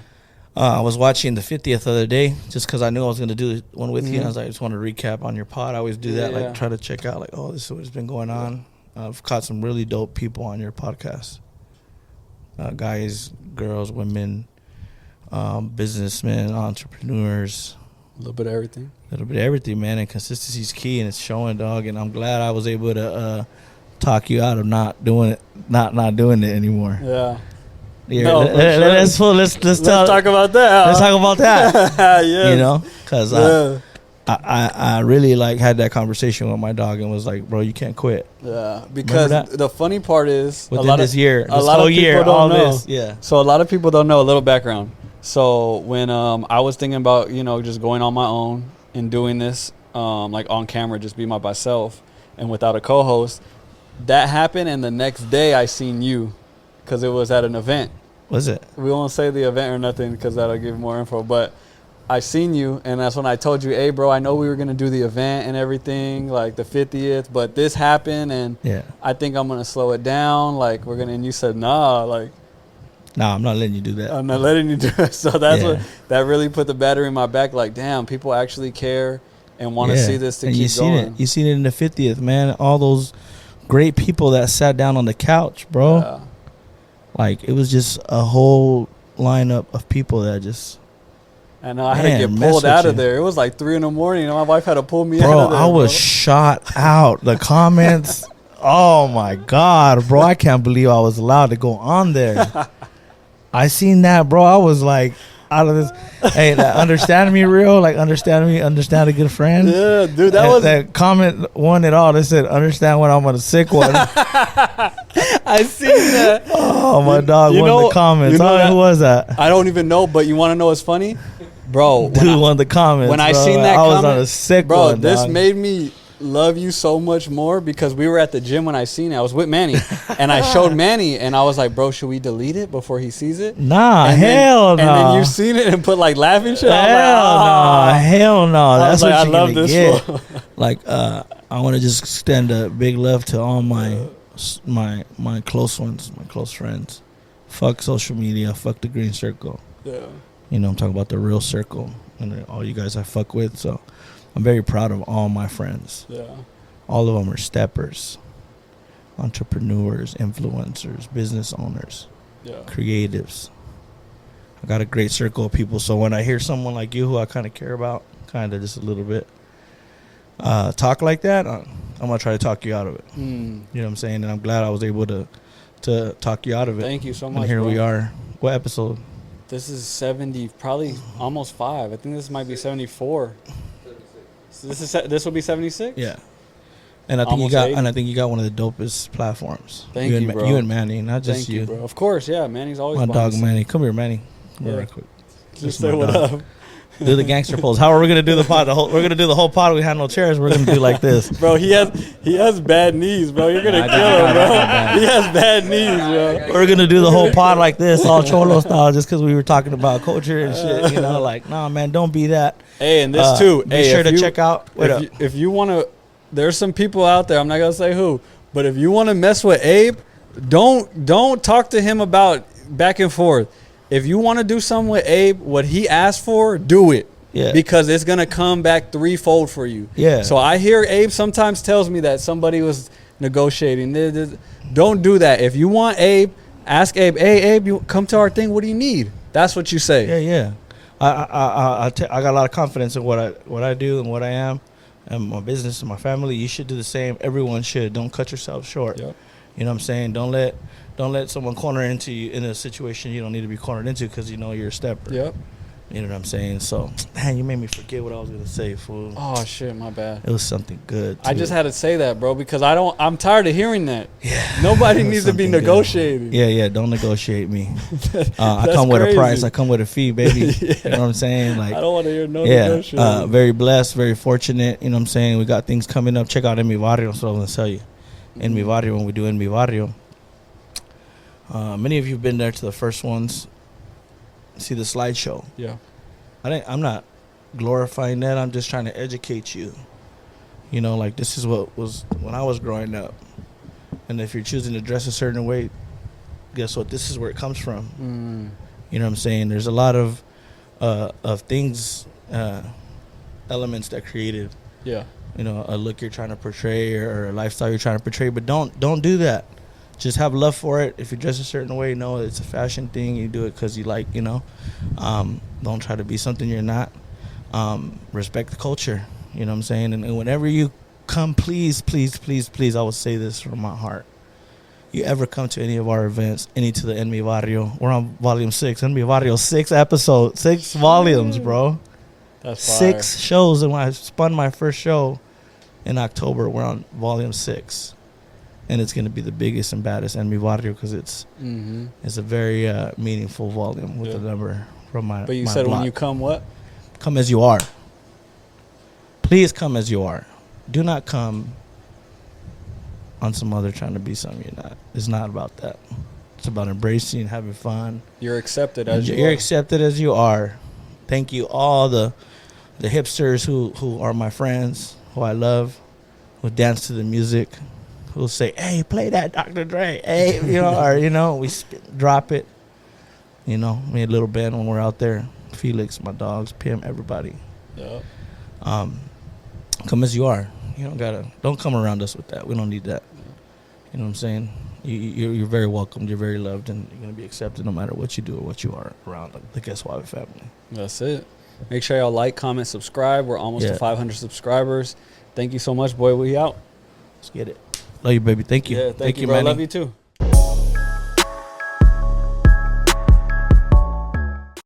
I was watching the 50th the other day just because I knew I was going to do one with you. And I was like, I just want to recap on your pod. I always do that, like try to check out, like, oh, this is what's been going on. I've caught some really dope people on your podcast. Guys, girls, women, businessmen, entrepreneurs. A little bit of everything. Man. And consistency is key, and it's showing, dog. And I'm glad I was able to talk you out of not doing it anymore. Yeah. No, let's talk about that. Let's talk about that. Yes. You know, because I really like had that conversation with my dog and was like, bro, you can't quit. Yeah, because the funny part is within this year, a lot of people don't know. Yeah. So a lot of people don't know. A little background. So when I was thinking about, you know, just going on my own and doing this, like on camera, just be myself and without a co-host, that happened. And the next day I seen you because it was at an event. Was it? We won't say the event or nothing because that'll give more info. But I seen you, and that's when I told you, hey, bro, I know we were going to do the event and everything, like the 50th, but this happened, and I think I'm going to slow it down. Like, we're going to, and you said, nah, like. Nah, I'm not letting you do that. I'm not letting you do it. So that's what, that really put the battery in my back. Like, damn, people actually care and want to see this to keep going. You seen it in the 50th, man. All those great people that sat down on the couch, bro. Yeah. Like, it was just a whole lineup of people that just. I know, I had to get pulled out of there. It was like 3 a.m. My wife had to pull me out of there. I was shot out. The comments, oh my God, bro. I can't believe I was allowed to go on there. I seen that, bro. I was like, out of this. Hey, that understand me real, like understand a good friend. Yeah, dude, that comment won it all. They said, understand when I'm on a sick one. I seen that. Oh, my dog won the comments. Who was that? I don't even know, but you want to know what's funny? Bro, Dude won the comments. When I bro. seen that I was comment, on a sick bro, one, this dog. made me love you so much more because we were at the gym when I seen it. I was with Manny, and I showed Manny, and I was like, bro, should we delete it before he sees it? Nah, and hell no. And then you seen it and put like laughing shit. Hell no. That's what I you're love gonna this get. Like, I want to just extend a big love to all my close ones, my close friends. Fuck social media. Fuck the green circle. Yeah. You know, I'm talking about the real circle and all you guys I fuck with. So I'm very proud of all my friends. Yeah. All of them are steppers, entrepreneurs, influencers, business owners, creatives. I got a great circle of people. So when I hear someone like you who I kind of care about, kind of just a little bit, talk like that, I'm going to try to talk you out of it. You know what I'm saying? And I'm glad I was able to talk you out of it. Thank you so much, And here bro. we are. What episode? This is 70, probably almost 5. I think this might be 74. So this will be 76? Yeah. And I think Almost you got 80. and I think you got one of the dopest platforms. Thank you, bro. You and Manny, not just Thank you, you. bro. Of course, yeah. Manny's always My behind dog the Manny. Come here, Manny. Come Yeah. here real quick. Just my say what dog. up. Do the gangster pose. How are we gonna do the pod? We're gonna do the whole pod. We had no chairs. We're gonna do like this. Bro, he has bad knees, bro. You're gonna kill him, bro. He has bad knees, bro. We're gonna do the whole pod like this, all cholo style, just because we were talking about culture and shit. You know, like, nah, man, don't be that. Hey, and this too. Be sure to check out. If you want to, there's some people out there. I'm not gonna say who, but if you want to mess with Abe, don't talk to him about back and forth. If you want to do something with Abe, what he asked for, do it. Yeah. Because it's going to come back threefold for you. Yeah. So I hear Abe sometimes tells me that somebody was negotiating. Don't do that. If you want Abe, ask Abe, hey, Abe, you come to our thing. What do you need? That's what you say. Yeah. I got a lot of confidence in what I do and what I am and my business and my family. You should do the same. Everyone should. Don't cut yourself short. Yep. You know what I'm saying? Don't let someone corner into you in a situation you don't need to be cornered into because you know you're a stepper. Yep. You know what I'm saying? So, man, you made me forget what I was gonna say, fool. Oh shit, my bad. It was something good. I just had to say that, bro, because I'm tired of hearing that. Yeah. Nobody needs to be Something good. negotiating. Yeah. Don't negotiate me. I come with a price. I come with a fee, baby. Yeah. You know what I'm saying? Like, I don't want to hear no negotiating. Very blessed, very fortunate. You know what I'm saying? We got things coming up. Check out En Mi Barrio. That's what I was gonna tell you. En Mi Barrio, when we do En Mi Barrio. Many of you have been there to the first ones. See the slideshow. Yeah. I'm not glorifying that. I'm just trying to educate you. You know, like this is what was when I was growing up. And if you're choosing to dress a certain way, guess what? This is where it comes from. You know what I'm saying? There's a lot of things, elements that created. Yeah. You know, a look you're trying to portray or a lifestyle you're trying to portray, but don't do that. Just have love for it. If you dress a certain way, know it's a fashion thing. You do it because you like, you know. Don't try to be something you're not. Respect the culture. You know what I'm saying? And whenever you come, please, I will say this from my heart. You ever come to any of our events, to the En Mi Barrio, we're on volume 6. En Mi Barrio, 6 episodes, 6 volumes, bro. That's fire. 6 shows. And when I spun my first show in October, we're on volume 6. And it's going to be the biggest and baddest En Mi Barrio because it's a very meaningful volume with the number from my But you my said block. when you come what? Come as you are. Please come as you are. Do not come on some other trying to be something you're not. It's not about that. It's about embracing, having fun. You're accepted as You're accepted as you are. Thank you all the hipsters who are my friends, who I love, who dance to the music, who'll say, hey, play that Dr. Dre. Hey, you know, or, you know, we drop it. You know, me and Little Ben when we're out there. Felix, my dogs, Pim, everybody. Yeah. Come as you are. You don't come around us with that. We don't need that. You know what I'm saying? You're very welcomed. You're very loved, and you're going to be accepted no matter what you do or what you are around the Que Suave family. That's it. Make sure y'all like, comment, subscribe. We're almost to 500 subscribers. Thank you so much, boy. We out. Let's get it. Love you, baby. Thank you. Yeah, thank you, bro. Manny. Love you too.